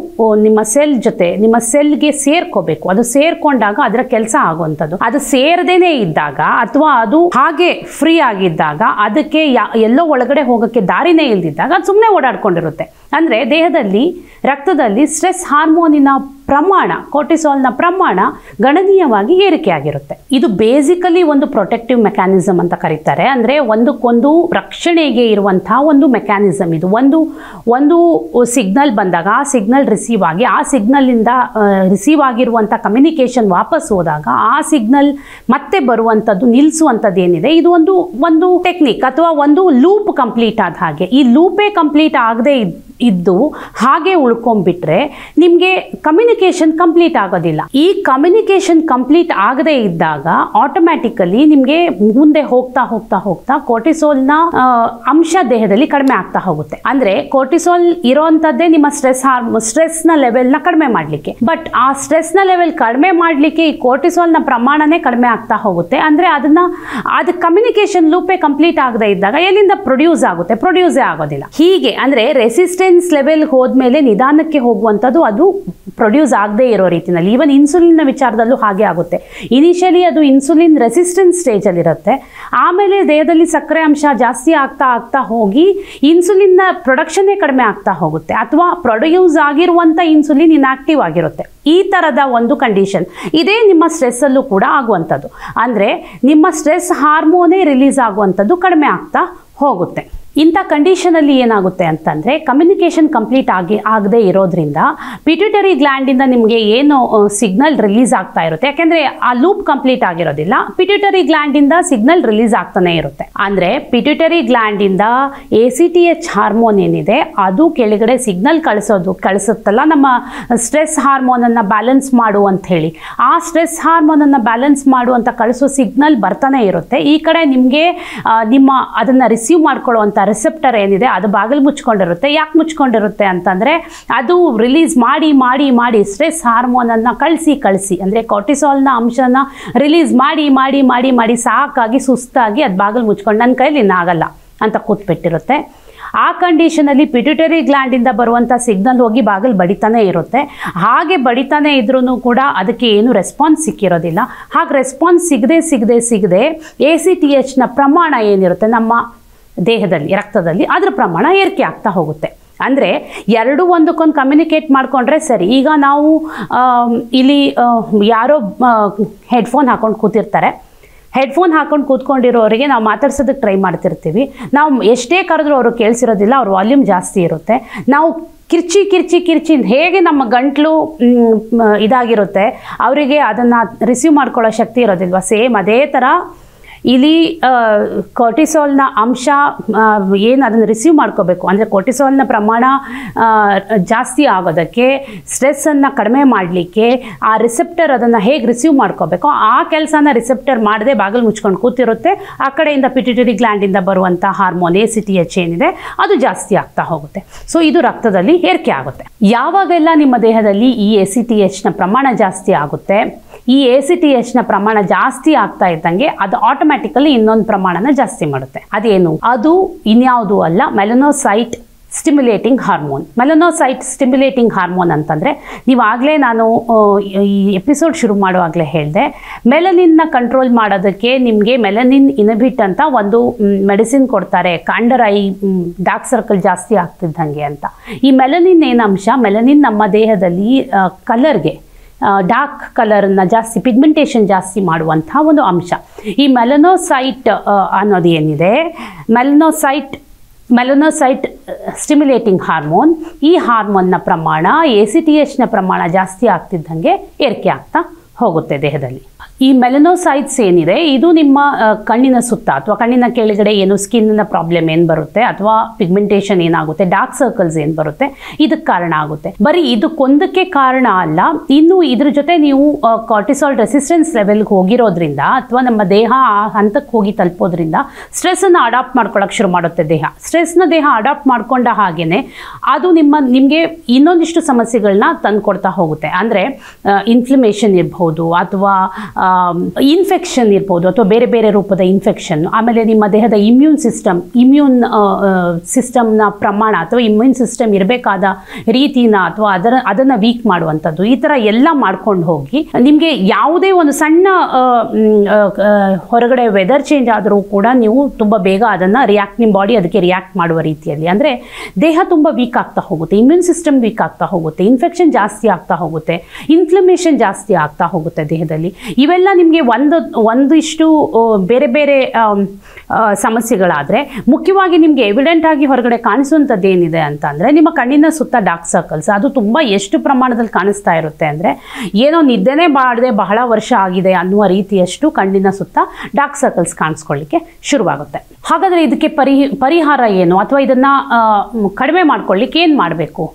[SPEAKER 1] ನಿಮ್ಮ ಸೆಲ್ ಜೊತೆ, ನಿಮ್ಮ ಸೆಲ್ಗೆ ಸೇರ್ಕೋಬೇಕು. ಅದು ಸೇರ್ಕೊಂಡಾಗ ಅದರ ಕೆಲಸ ಆಗುವಂಥದ್ದು. ಅದು ಸೇರದೇನೆ ಇದ್ದಾಗ, ಅಥವಾ ಅದು ಹಾಗೆ ಫ್ರೀ ಆಗಿದ್ದಾಗ, ಅದಕ್ಕೆ ಎಲ್ಲೋ ಒಳಗಡೆ ಹೋಗೋಕ್ಕೆ ದಾರಿನೇ ಇಲ್ದಿದ್ದಾಗ ಅದು ಸುಮ್ಮನೆ ಓಡಾಡ್ಕೊಂಡಿರುತ್ತೆ. ಅಂದರೆ ದೇಹದಲ್ಲಿ, ರಕ್ತದಲ್ಲಿ ಸ್ಟ್ರೆಸ್ ಹಾರ್ಮೋನಿನ ಪ್ರಮಾಣ, ಕಾರ್ಟಿಸಾಲ್ನ ಪ್ರಮಾಣ ಗಣನೀಯವಾಗಿ ಏರಿಕೆ ಆಗಿರುತ್ತೆ. ಇದು ಬೇಸಿಕಲಿ ಒಂದು ಪ್ರೊಟೆಕ್ಟಿವ್ ಮೆಕ್ಯಾನಿಸಮ್ ಅಂತ ಕರೀತಾರೆ. ಅಂದರೆ ಒಂದಕ್ಕೊಂದು ರಕ್ಷಣೆಗೆ ಇರುವಂತಹ ಒಂದು ಮೆಕ್ಯಾನಿಸಮ್ ಇದು. ಒಂದು ಸಿಗ್ನಲ್ ಬಂದಾಗ ಆ ಸಿಗ್ನಲ್ ರಿಸೀವ್ ಆಗಿ, ಆ ಸಿಗ್ನಲಿಂದ ರಿಸೀವ್ ಆಗಿರುವಂಥ ಕಮ್ಯುನಿಕೇಷನ್ ವಾಪಸ್ ಹೋದಾಗ ಆ ಸಿಗ್ನಲ್ ಮತ್ತೆ ಬರುವಂಥದ್ದು, ನಿಲ್ಲಿಸುವಂಥದ್ದು ಏನಿದೆ, ಇದು ಒಂದು ಟೆಕ್ನಿಕ್ ಅಥವಾ ಒಂದು ಲೂಪ್ ಕಂಪ್ಲೀಟ್ ಆದ ಹಾಗೆ. ಈ ಲೂಪೇ ಕಂಪ್ಲೀಟ್ ಆಗದೆ ಇದ್ದು ಹಾಗೆ ಉಳ್ಕೊಂಡ್ಬಿಟ್ರೆ ನಿಮಗೆ ಕಮ್ಯುನಿಕೇಷನ್ ಕಂಪ್ಲೀಟ್ ಆಗೋದಿಲ್ಲ. ಈ ಕಮ್ಯುನಿಕೇಷನ್ ಕಂಪ್ಲೀಟ್ ಆಗದೆ ಇದ್ದಾಗ ಆಟೋಮ್ಯಾಟಿಕಲಿ ನಿಮಗೆ ಮುಂದೆ ಹೋಗ್ತಾ ಹೋಗ್ತಾ ಹೋಗ್ತಾ ಕಾರ್ಟಿಸಾಲ್ನ ಅಂಶ ದೇಹದಲ್ಲಿ ಕಡಿಮೆ ಆಗ್ತಾ ಹೋಗುತ್ತೆ. ಅಂದ್ರೆ ಕಾರ್ಟಿಸಾಲ್ ಇರೋಂಥದ್ದೇ ನಿಮ್ಮ ಸ್ಟ್ರೆಸ್ನ ಲೆವೆಲ್ನ ಕಡಿಮೆ ಮಾಡಲಿಕ್ಕೆ. ಬಟ್ ಆ ಸ್ಟ್ರೆಸ್ನ ಲೆವೆಲ್ ಕಡಿಮೆ ಮಾಡಲಿಕ್ಕೆ ಈ ಕಾರ್ಟಿಸಾಲ್ನ ಪ್ರಮಾಣನೇ ಕಡಿಮೆ ಆಗ್ತಾ ಹೋಗುತ್ತೆ. ಅಂದ್ರೆ ಅದು ಕಮ್ಯುನಿಕೇಷನ್ ಲೂಪೇ ಕಂಪ್ಲೀಟ್ ಆಗದೆ ಇದ್ದಾಗ ಎಲ್ಲಿಂದ ಪ್ರೊಡ್ಯೂಸ್ ಆಗುತ್ತೆ? ಪ್ರೊಡ್ಯೂಸೇ ಆಗೋದಿಲ್ಲ. ಹೀಗೆ ಅಂದ್ರೆ ರೆಸಿಸ್ಟೆನ್ಸ್ ರೆಸಿಸ್ಟೆನ್ಸ್ ಲೆವೆಲ್ಗೆ ಹೋದ್ಮೇಲೆ ನಿಧಾನಕ್ಕೆ ಹೋಗುವಂಥದ್ದು, ಅದು ಪ್ರೊಡ್ಯೂಸ್ ಆಗದೇ ಇರೋ ರೀತಿಯಲ್ಲಿ. ಈವನ್ ಇನ್ಸುಲಿನ್ನ ವಿಚಾರದಲ್ಲೂ ಹಾಗೆ ಆಗುತ್ತೆ. ಇನಿಷಿಯಲಿ ಅದು ಇನ್ಸುಲಿನ್ ರೆಸಿಸ್ಟೆನ್ಸ್ ಸ್ಟೇಜಲ್ಲಿರುತ್ತೆ, ಆಮೇಲೆ ದೇಹದಲ್ಲಿ ಸಕ್ಕರೆ ಅಂಶ ಜಾಸ್ತಿ ಆಗ್ತಾ ಆಗ್ತಾ ಹೋಗಿ ಇನ್ಸುಲಿನ್ನ ಪ್ರೊಡಕ್ಷನ್ನೇ ಕಡಿಮೆ ಆಗ್ತಾ ಹೋಗುತ್ತೆ, ಅಥವಾ ಪ್ರೊಡ್ಯೂಸ್ ಆಗಿರುವಂಥ ಇನ್ಸುಲಿನ್ ಇನ್ಆಕ್ಟಿವ್ ಆಗಿರುತ್ತೆ. ಈ ಥರದ ಒಂದು ಕಂಡೀಷನ್ ಇದೇ ನಿಮ್ಮ ಸ್ಟ್ರೆಸ್ಸಲ್ಲೂ ಕೂಡ ಆಗುವಂಥದ್ದು. ಅಂದರೆ ನಿಮ್ಮ ಸ್ಟ್ರೆಸ್ ಹಾರ್ಮೋನೇ ರಿಲೀಸ್ ಆಗುವಂಥದ್ದು ಕಡಿಮೆ ಆಗ್ತಾ ಹೋಗುತ್ತೆ. ಇಂಥ ಕಂಡೀಷನಲ್ಲಿ ಏನಾಗುತ್ತೆ ಅಂತಂದರೆ, ಕಮ್ಯುನಿಕೇಷನ್ ಕಂಪ್ಲೀಟ್ ಆಗದೇ ಇರೋದ್ರಿಂದ ಪಿಟ್ಯೂಟರಿ ಗ್ಲ್ಯಾಂಡಿಂದ ನಿಮಗೆ ಏನು ಸಿಗ್ನಲ್ ರಿಲೀಸ್ ಆಗ್ತಾ ಇರುತ್ತೆ, ಯಾಕೆಂದರೆ ಆ ಲೂಪ್ ಕಂಪ್ಲೀಟ್ ಆಗಿರೋದಿಲ್ಲ, ಪಿಟ್ಯೂಟರಿ ಗ್ಲ್ಯಾಂಡಿಂದ ಸಿಗ್ನಲ್ ರಿಲೀಸ್ ಆಗ್ತಾನೆ ಇರುತ್ತೆ. ಅಂದರೆ ಪಿಟ್ಯೂಟರಿ ಗ್ಲ್ಯಾಂಡಿಂದ ACTH ಹಾರ್ಮೋನ್ ಏನಿದೆ ಅದು ಕೆಳಗಡೆ ಸಿಗ್ನಲ್ ಕಳಿಸುತ್ತಲ್ಲ, ನಮ್ಮ ಸ್ಟ್ರೆಸ್ ಹಾರ್ಮೋನನ್ನು ಬ್ಯಾಲೆನ್ಸ್ ಮಾಡು ಅಂತ ಹೇಳಿ. ಆ ಸ್ಟ್ರೆಸ್ ಹಾರ್ಮೋನನ್ನು ಬ್ಯಾಲೆನ್ಸ್ ಮಾಡುವಂಥ ಕಳಿಸೋ ಸಿಗ್ನಲ್ ಬರ್ತಾನೆ ಇರುತ್ತೆ. ಈ ಕಡೆ ನಿಮಗೆ ನಿಮ್ಮ ಅದನ್ನು ರಿಸೀವ್ ಮಾಡ್ಕೊಳ್ಳುವಂಥ ರಿಸೆಪ್ಟರ್ ಏನಿದೆ ಅದು ಬಾಗಿಲು ಮುಚ್ಕೊಂಡಿರುತ್ತೆ. ಯಾಕೆ ಮುಚ್ಕೊಂಡಿರುತ್ತೆ ಅಂತಂದರೆ, ಅದು ರಿಲೀಸ್ ಮಾಡಿ ಮಾಡಿ ಮಾಡಿ ಸ್ಟ್ರೆಸ್ ಹಾರ್ಮೋನನ್ನು ಕಳಿಸಿ ಅಂದರೆ ಕಾರ್ಟಿಸಾಲ್ನ ಅಂಶನ ರಿಲೀಸ್ ಮಾಡಿ ಮಾಡಿ ಮಾಡಿ ಮಾಡಿ ಸಾಕಾಗಿ ಸುಸ್ತಾಗಿ ಅದು ಬಾಗಿಲು ಮುಚ್ಕೊಂಡು ನನ್ನ ಕೈಲಿ ಇನ್ನಾಗಲ್ಲ ಅಂತ ಕೂತ್ಬಿಟ್ಟಿರುತ್ತೆ. ಆ ಕಂಡೀಷನಲ್ಲಿ ಪಿಟ್ಯೂಟರಿ ಗ್ಲ್ಯಾಂಡಿಂದ ಬರುವಂಥ ಸಿಗ್ನಲ್ ಹೋಗಿ ಬಾಗಿಲು ಬಡಿತಾನೆ ಇರುತ್ತೆ. ಹಾಗೆ ಬಡಿತಾನೆ ಇದ್ರೂ ಕೂಡ ಅದಕ್ಕೆ ಏನು ರೆಸ್ಪಾನ್ಸ್ ಸಿಕ್ಕಿರೋದಿಲ್ಲ. ಹಾಗೆ ರೆಸ್ಪಾನ್ಸ್ ಸಿಗದೆ ACTHನ ಪ್ರಮಾಣ ಏನಿರುತ್ತೆ ನಮ್ಮ ದೇಹದಲ್ಲಿ, ರಕ್ತದಲ್ಲಿ, ಅದರ ಪ್ರಮಾಣ ಏರಿಕೆ ಆಗ್ತಾ ಹೋಗುತ್ತೆ. ಅಂದರೆ ಎರಡು ಒಂದಕ್ಕೊಂದು ಕಮ್ಯುನಿಕೇಟ್ ಮಾಡಿಕೊಂಡ್ರೆ ಸರಿ. ಈಗ ನಾವು ಇಲ್ಲಿ ಯಾರೋ ಹೆಡ್ಫೋನ್ ಹಾಕೊಂಡು ಕೂತಿರ್ತಾರೆ, ಹೆಡ್ಫೋನ್ ಹಾಕೊಂಡು ಕೂತ್ಕೊಂಡಿರೋರಿಗೆ ನಾವು ಮಾತಾಡ್ಸೋದಕ್ಕೆ ಟ್ರೈ ಮಾಡ್ತಿರ್ತೀವಿ. ನಾವು ಎಷ್ಟೇ ಕರೆದ್ರೂ ಅವರು ಕೇಳಿಸಿರೋದಿಲ್ಲ, ಅವ್ರ ವಾಲ್ಯೂಮ್ ಜಾಸ್ತಿ ಇರುತ್ತೆ. ನಾವು ಕಿರ್ಚಿ ಹೇಗೆ ನಮ್ಮ ಗಂಟ್ಲು ಇದಾಗಿರುತ್ತೆ, ಅವರಿಗೆ ಅದನ್ನು ರಿಸೀವ್ ಮಾಡ್ಕೊಳ್ಳೋ ಶಕ್ತಿ ಇರೋದಿಲ್ವ, ಸೇಮ್ ಅದೇ ಥರ ಇಲ್ಲಿ ಕಾರ್ಟಿಸಾಲ್ನ ಅಂಶ ಏನು ಅದನ್ನು ರಿಸೀವ್ ಮಾಡ್ಕೋಬೇಕು, ಅಂದರೆ ಕಾರ್ಟಿಸಾಲ್ನ ಪ್ರಮಾಣ ಜಾಸ್ತಿ ಆಗೋದಕ್ಕೆ, ಸ್ಟ್ರೆಸ್ಸನ್ನು ಕಡಿಮೆ ಮಾಡಲಿಕ್ಕೆ ಆ ರಿಸೆಪ್ಟರ್ ಅದನ್ನು ಹೇಗೆ ರಿಸೀವ್ ಮಾಡ್ಕೋಬೇಕು ಆ ಕೆಲಸನ ರಿಸೆಪ್ಟರ್ ಮಾಡದೆ ಬಾಗಿಲು ಮುಚ್ಕೊಂಡು ಕೂತಿರುತ್ತೆ. ಆ ಕಡೆಯಿಂದ ಪಿಟ್ಯೂಟರಿ ಗ್ಲ್ಯಾಂಡಿಂದ ಬರುವಂಥ ಹಾರ್ಮೋನ್ ACTH ಏನಿದೆ ಅದು ಜಾಸ್ತಿ ಆಗ್ತಾ ಹೋಗುತ್ತೆ. ಸೊ ಇದು ರಕ್ತದಲ್ಲಿ ಏರಿಕೆ ಆಗುತ್ತೆ. ಯಾವಾಗೆಲ್ಲ ನಿಮ್ಮ ದೇಹದಲ್ಲಿ ಈ ACTHನ ಪ್ರಮಾಣ ಜಾಸ್ತಿ ಆಗುತ್ತೆ, ಈ ACTHನ ಪ್ರಮಾಣ ಜಾಸ್ತಿ ಆಗ್ತಾ ಇದ್ದಂಗೆ ಅದು ಆಟೋಮ್ಯಾಟಿಕಲಿ ಇನ್ನೊಂದು ಪ್ರಮಾಣನ ಜಾಸ್ತಿ ಮಾಡುತ್ತೆ. ಅದೇನು? ಅದು ಇನ್ಯಾವುದು ಅಲ್ಲ, melanocyte stimulating hormone. Melanocyte stimulating hormone ಅಂತಂದರೆ, ನೀವಾಗಲೇ ನಾನು ಈ ಎಪಿಸೋಡ್ ಶುರು ಮಾಡುವಾಗಲೇ ಹೇಳಿದೆ, ಮೆಲನಿನ್ನ ಕಂಟ್ರೋಲ್ ಮಾಡೋದಕ್ಕೆ ನಿಮಗೆ ಮೆಲನಿನ್ ಇನಬಿಟ್ ಅಂತ ಒಂದು ಮೆಡಿಸಿನ್ ಕೊಡ್ತಾರೆ, ಅಂಡರ್ ಐ ಡಾರ್ಕ್ ಸರ್ಕಲ್ ಜಾಸ್ತಿ ಆಗ್ತಿದ್ದಂಗೆ ಅಂತ. ಈ ಮೆಲನಿನ್ ಏನಂಶ, ಮೆಲನಿನ್ ನಮ್ಮ ದೇಹದಲ್ಲಿ ಕಲರ್ಗೆ, ಡಾರ್ಕ್ ಕಲರನ್ನು ಜಾಸ್ತಿ, ಪಿಗ್ಮೆಂಟೇಷನ್ ಜಾಸ್ತಿ ಮಾಡುವಂಥ ಒಂದು ಅಂಶ. ಈ ಮೆಲನೋಸೈಟ್ ಅನ್ನೋದು ಏನಿದೆ, ಮೆಲನೋಸೈಟ್ ಸ್ಟಿಮ್ಯುಲೇಟಿಂಗ್ ಹಾರ್ಮೋನ್, ಈ ಹಾರ್ಮೋನ್ನ ಪ್ರಮಾಣ ACTHನ ಪ್ರಮಾಣ ಜಾಸ್ತಿ ಆಗ್ತಿದ್ದಂಗೆ ಏರಿಕೆ ಆಗ್ತಾ ಹೋಗುತ್ತೆ ದೇಹದಲ್ಲಿ. ಈ ಮೆಲನೋಸೈಟ್ಸ್ ಏನಿದೆ ಇದು ನಿಮ್ಮ ಕಣ್ಣಿನ ಸುತ್ತ ಅಥವಾ ಕಣ್ಣಿನ ಕೆಳಗಡೆ ಏನು ಸ್ಕಿನ್ನ ಪ್ರಾಬ್ಲಮ್ ಏನು ಬರುತ್ತೆ, ಅಥವಾ ಪಿಗ್ಮೆಂಟೇಷನ್ ಏನಾಗುತ್ತೆ, ಡಾರ್ಕ್ ಸರ್ಕಲ್ಸ್ ಏನು ಬರುತ್ತೆ, ಇದಕ್ಕೆ ಕಾರಣ ಆಗುತ್ತೆ. ಬರೀ ಇದಕ್ಕೊಂದಕ್ಕೆ ಕಾರಣ ಅಲ್ಲ, ಇನ್ನು ಇದ್ರ ಜೊತೆ ನೀವು ಕಾರ್ಟಿಸಾಲ್ ರೆಸಿಸ್ಟೆನ್ಸ್ ಲೆವೆಲ್ಗೆ ಹೋಗಿರೋದ್ರಿಂದ ಅಥವಾ ನಮ್ಮ ದೇಹ ಆ ಹಂತಕ್ಕೆ ಹೋಗಿ ತಲುಪೋದ್ರಿಂದ ಸ್ಟ್ರೆಸ್ಸನ್ನು ಅಡಾಪ್ಟ್ ಮಾಡ್ಕೊಳ್ಳೋಕೆ ಶುರು ಮಾಡುತ್ತೆ ದೇಹ. ಸ್ಟ್ರೆಸ್ನ ದೇಹ ಅಡಾಪ್ಟ್ ಮಾಡ್ಕೊಂಡ ಹಾಗೇನೆ ಅದು ನಿಮಗೆ ಇನ್ನೊಂದಿಷ್ಟು ಸಮಸ್ಯೆಗಳನ್ನ ತಂದುಕೊಡ್ತಾ ಹೋಗುತ್ತೆ. ಅಂದರೆ ಇನ್ಫ್ಲಮೇಷನ್ ಇರ್ಬೋದು, ಅಥವಾ ಇನ್ಫೆಕ್ಷನ್ ಇರ್ಬೋದು, ಅಥವಾ ಬೇರೆ ಬೇರೆ ರೂಪದ ಇನ್ಫೆಕ್ಷನ್. ಆಮೇಲೆ ನಿಮ್ಮ ದೇಹದ ಇಮ್ಯೂನ್ ಸಿಸ್ಟಮ್ನ ಪ್ರಮಾಣ ಅಥವಾ ಇಮ್ಯೂನ್ ಸಿಸ್ಟಮ್ ಇರಬೇಕಾದ ರೀತಿನ ಅಥವಾ ಅದನ್ನು ವೀಕ್ ಮಾಡುವಂಥದ್ದು, ಈ ಥರ ಎಲ್ಲ ಮಾಡ್ಕೊಂಡು ಹೋಗಿ ನಿಮಗೆ ಯಾವುದೇ ಒಂದು ಸಣ್ಣ ಹೊರಗಡೆ ವೆದರ್ ಚೇಂಜ್ ಆದರೂ ಕೂಡ ನೀವು ತುಂಬ ಬೇಗ ಅದನ್ನು ನಿಮ್ಮ ಬಾಡಿ ಅದಕ್ಕೆ ರಿಯಾಕ್ಟ್ ಮಾಡುವ ರೀತಿಯಲ್ಲಿ, ಅಂದರೆ ದೇಹ ತುಂಬ ವೀಕ್ ಆಗ್ತಾ ಹೋಗುತ್ತೆ, ಇಮ್ಯೂನ್ ಸಿಸ್ಟಮ್ ವೀಕ್ ಆಗ್ತಾ ಹೋಗುತ್ತೆ, ಇನ್ಫೆಕ್ಷನ್ ಜಾಸ್ತಿ ಆಗ್ತಾ ಹೋಗುತ್ತೆ, ಇನ್ಫ್ಲಮೇಷನ್ ಜಾಸ್ತಿ ಆಗ್ತಾ ಹೋಗುತ್ತೆ ದೇಹದಲ್ಲಿ. ಇವೆಲ್ಲ ನಿಮಗೆ ಒಂದಿಷ್ಟು ಬೇರೆ ಬೇರೆ ಸಮಸ್ಯೆಗಳಾದರೆ, ಮುಖ್ಯವಾಗಿ ನಿಮಗೆ ಎವಿಡೆಂಟ್ ಆಗಿ ಹೊರಗಡೆ ಕಾಣಿಸುವಂಥದ್ದು ಏನಿದೆ ಅಂತಂದರೆ, ನಿಮ್ಮ ಕಣ್ಣಿನ ಸುತ್ತ ಡಾರ್ಕ್ ಸರ್ಕಲ್ಸ್. ಅದು ತುಂಬ ಎಷ್ಟು ಪ್ರಮಾಣದಲ್ಲಿ ಕಾಣಿಸ್ತಾ ಇರುತ್ತೆ ಅಂದರೆ, ಏನೋ ನಿದ್ದೆನೇ ಮಾಡದೆ ಬಹಳ ವರ್ಷ ಆಗಿದೆ ಅನ್ನುವ ರೀತಿಯಷ್ಟು ಕಣ್ಣಿನ ಸುತ್ತ ಡಾರ್ಕ್ ಸರ್ಕಲ್ಸ್ ಕಾಣಿಸ್ಕೊಳ್ಳಿಕ್ಕೆ ಶುರುವಾಗುತ್ತೆ. ಹಾಗಾದರೆ ಇದಕ್ಕೆ ಪರಿಹಾರ ಏನು, ಅಥವಾ ಇದನ್ನು ಕಡಿಮೆ ಮಾಡ್ಕೊಳ್ಳಿಕ್ಕೆ ಏನು ಮಾಡಬೇಕು?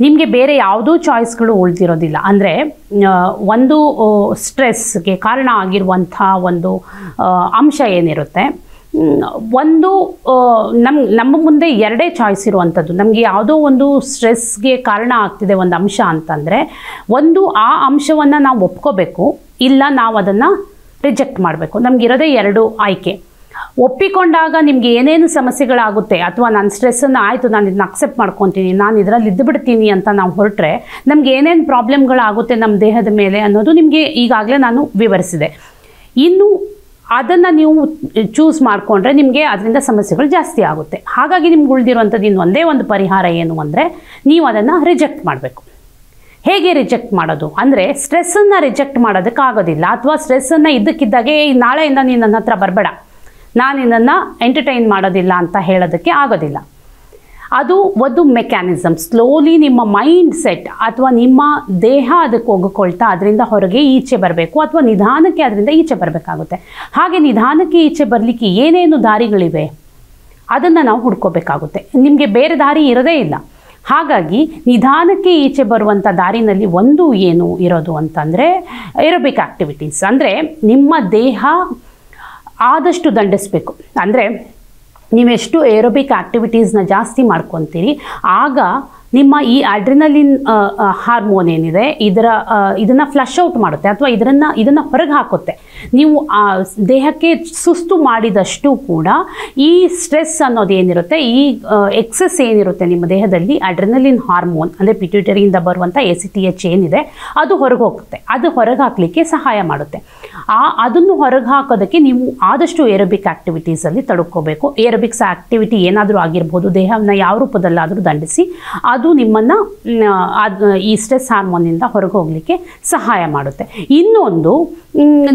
[SPEAKER 1] ನಿಮಗೆ ಬೇರೆ ಯಾವುದೂ ಚಾಯ್ಸ್ಗಳು ಉಳಿದಿರೋದಿಲ್ಲ. ಅಂದರೆ ಒಂದು ಸ್ಟ್ರೆಸ್ಗೆ ಕಾರಣ ಆಗಿರುವಂಥ ಒಂದು ಅಂಶ ಏನಿರುತ್ತೆ, ಒಂದು ನಮ್ಮ ಮುಂದೆ ಎರಡೇ ಚಾಯ್ಸ್ ಇರುವಂಥದ್ದು. ನಮಗೆ ಯಾವುದೋ ಒಂದು ಸ್ಟ್ರೆಸ್ಗೆ ಕಾರಣ ಆಗ್ತಿದೆ ಒಂದು ಅಂಶ ಅಂತಂದರೆ, ಒಂದು ಆ ಅಂಶವನ್ನು ನಾವು ಒಪ್ಕೋಬೇಕು, ಇಲ್ಲ ನಾವು ಅದನ್ನು ರಿಜೆಕ್ಟ್ ಮಾಡಬೇಕು. ನಮಗಿರೋದೇ ಎರಡು ಆಯ್ಕೆ. ಒಪ್ಪಿಕೊಂಡಾಗ ನಿಮಗೆ ಏನೇನು ಸಮಸ್ಯೆಗಳಾಗುತ್ತೆ, ಅಥವಾ ನಾನು ಸ್ಟ್ರೆಸ್ಸನ್ನು ಆಯಿತು ನಾನು ಇದನ್ನ ಅಕ್ಸೆಪ್ಟ್ ಮಾಡ್ಕೊತೀನಿ, ನಾನು ಇದರಲ್ಲಿ ಇದ್ದುಬಿಡ್ತೀನಿ ಅಂತ ನಾವು ಹೊರಟ್ರೆ ನಮ್ಗೆ ಏನೇನು ಪ್ರಾಬ್ಲಮ್ಗಳಾಗುತ್ತೆ ನಮ್ಮ ದೇಹದ ಮೇಲೆ ಅನ್ನೋದು ನಿಮಗೆ ಈಗಾಗಲೇ ನಾನು ವಿವರಿಸಿದೆ. ಇನ್ನು ಅದನ್ನು ನೀವು ಚೂಸ್ ಮಾಡಿಕೊಂಡ್ರೆ ನಿಮಗೆ ಅದರಿಂದ ಸಮಸ್ಯೆಗಳು ಜಾಸ್ತಿ ಆಗುತ್ತೆ. ಹಾಗಾಗಿ ನಿಮ್ಗೆ ಉಳಿದಿರುವಂಥದ್ದು ಇನ್ನು ಒಂದೇ ಒಂದು ಪರಿಹಾರ ಏನು ಅಂದರೆ, ನೀವು ಅದನ್ನು ರಿಜೆಕ್ಟ್ ಮಾಡಬೇಕು. ಹೇಗೆ ರಿಜೆಕ್ಟ್ ಮಾಡೋದು ಅಂದರೆ, ಸ್ಟ್ರೆಸ್ಸನ್ನು ರಿಜೆಕ್ಟ್ ಮಾಡೋದಕ್ಕಾಗೋದಿಲ್ಲ, ಅಥವಾ ಸ್ಟ್ರೆಸ್ಸನ್ನು ಇದ್ದಕ್ಕಿದ್ದಾಗೆ ನಾಳೆಯಿಂದ ನೀನು ನನ್ನ ಹತ್ರ ಬರಬೇಡ, ನಾನು ನಿನ್ನನ್ನು ಎಂಟರ್ಟೈನ್ ಮಾಡೋದಿಲ್ಲ ಅಂತ ಹೇಳೋದಕ್ಕೆ ಆಗೋದಿಲ್ಲ. ಅದು ಒಂದು ಮೆಕ್ಯಾನಿಸಮ್. ಸ್ಲೋಲಿ ನಿಮ್ಮ ಮೈಂಡ್ ಸೆಟ್ ಅಥವಾ ನಿಮ್ಮ ದೇಹ ಅದಕ್ಕೆ ಒಗ್ಗಿಕೊಳ್ತಾ ಅದರಿಂದ ಹೊರಗೆ ಈಚೆ ಬರಬೇಕು, ಅಥವಾ ನಿಧಾನಕ್ಕೆ ಅದರಿಂದ ಈಚೆ ಬರಬೇಕಾಗುತ್ತೆ. ಹಾಗೆ ನಿಧಾನಕ್ಕೆ ಈಚೆ ಬರಲಿಕ್ಕೆ ಏನೇನು ದಾರಿಗಳಿವೆ ಅದನ್ನು ನಾವು ಹುಡ್ಕೋಬೇಕಾಗುತ್ತೆ. ನಿಮಗೆ ಬೇರೆ ದಾರಿ ಇರೋದೇ ಇಲ್ಲ. ಹಾಗಾಗಿ ನಿಧಾನಕ್ಕೆ ಈಚೆ ಬರುವಂಥ ದಾರಿನಲ್ಲಿ ಒಂದು ಏನು ಇರೋದು ಅಂತಂದರೆ ಏರೋಬಿಕ್ ಆ್ಯಕ್ಟಿವಿಟೀಸ್. ಅಂದರೆ ನಿಮ್ಮ ದೇಹ ಆದಷ್ಟು ದಂಡಿಸಬೇಕು. ಅಂದರೆ ನೀವೆಷ್ಟು ಏರೋಬಿಕ್ ಆ್ಯಕ್ಟಿವಿಟೀಸ್ನ ಜಾಸ್ತಿ ಮಾಡ್ಕೊತೀರಿ, ಆಗ ನಿಮ್ಮ ಈ ಅಡ್ರಿನಲಿನ್ ಹಾರ್ಮೋನ್ ಏನಿದೆ ಇದನ್ನು ಫ್ಲಶ್ ಔಟ್ ಮಾಡುತ್ತೆ, ಅಥವಾ ಇದನ್ನು ಹೊರಗೆ ಹಾಕುತ್ತೆ. ನೀವು ದೇಹಕ್ಕೆ ಸುಸ್ತು ಮಾಡಿದಷ್ಟು ಕೂಡ ಈ ಸ್ಟ್ರೆಸ್ ಅನ್ನೋದೇನಿರುತ್ತೆ, ಈ ಎಕ್ಸೆಸ್ ಏನಿರುತ್ತೆ ನಿಮ್ಮ ದೇಹದಲ್ಲಿ, ಅಡ್ರಿನಲಿನ್ ಹಾರ್ಮೋನ್ ಅಂದರೆ ಪಿಟ್ಯೂಟರಿಯಿಂದ ಬರುವಂಥ ACTH ಏನಿದೆ ಅದು ಹೊರಗೆ ಹೋಗುತ್ತೆ. ಅದು ಹೊರಗೆ ಹಾಕಲಿಕ್ಕೆ ಸಹಾಯ ಮಾಡುತ್ತೆ. ಅದನ್ನು ಹೊರಗೆ ಹಾಕೋದಕ್ಕೆ ನೀವು ಆದಷ್ಟು ಏರೋಬಿಕ್ ಆ್ಯಕ್ಟಿವಿಟೀಸಲ್ಲಿ ತೊಡಕೋಬೇಕು. ಏರೋಬಿಕ್ಸ್ ಆ್ಯಕ್ಟಿವಿಟಿ ಏನಾದರೂ ಆಗಿರ್ಬೋದು, ದೇಹವನ್ನು ಯಾವ ರೂಪದಲ್ಲಾದರೂ ದಂಡಿಸಿ ಅದು ನಿಮ್ಮನ್ನು ಈ ಸ್ಟ್ರೆಸ್ ಹಾರ್ಮೋನಿಂದ ಹೊರಗೆ ಹೋಗಲಿಕ್ಕೆ ಸಹಾಯ ಮಾಡುತ್ತೆ. ಇನ್ನೊಂದು,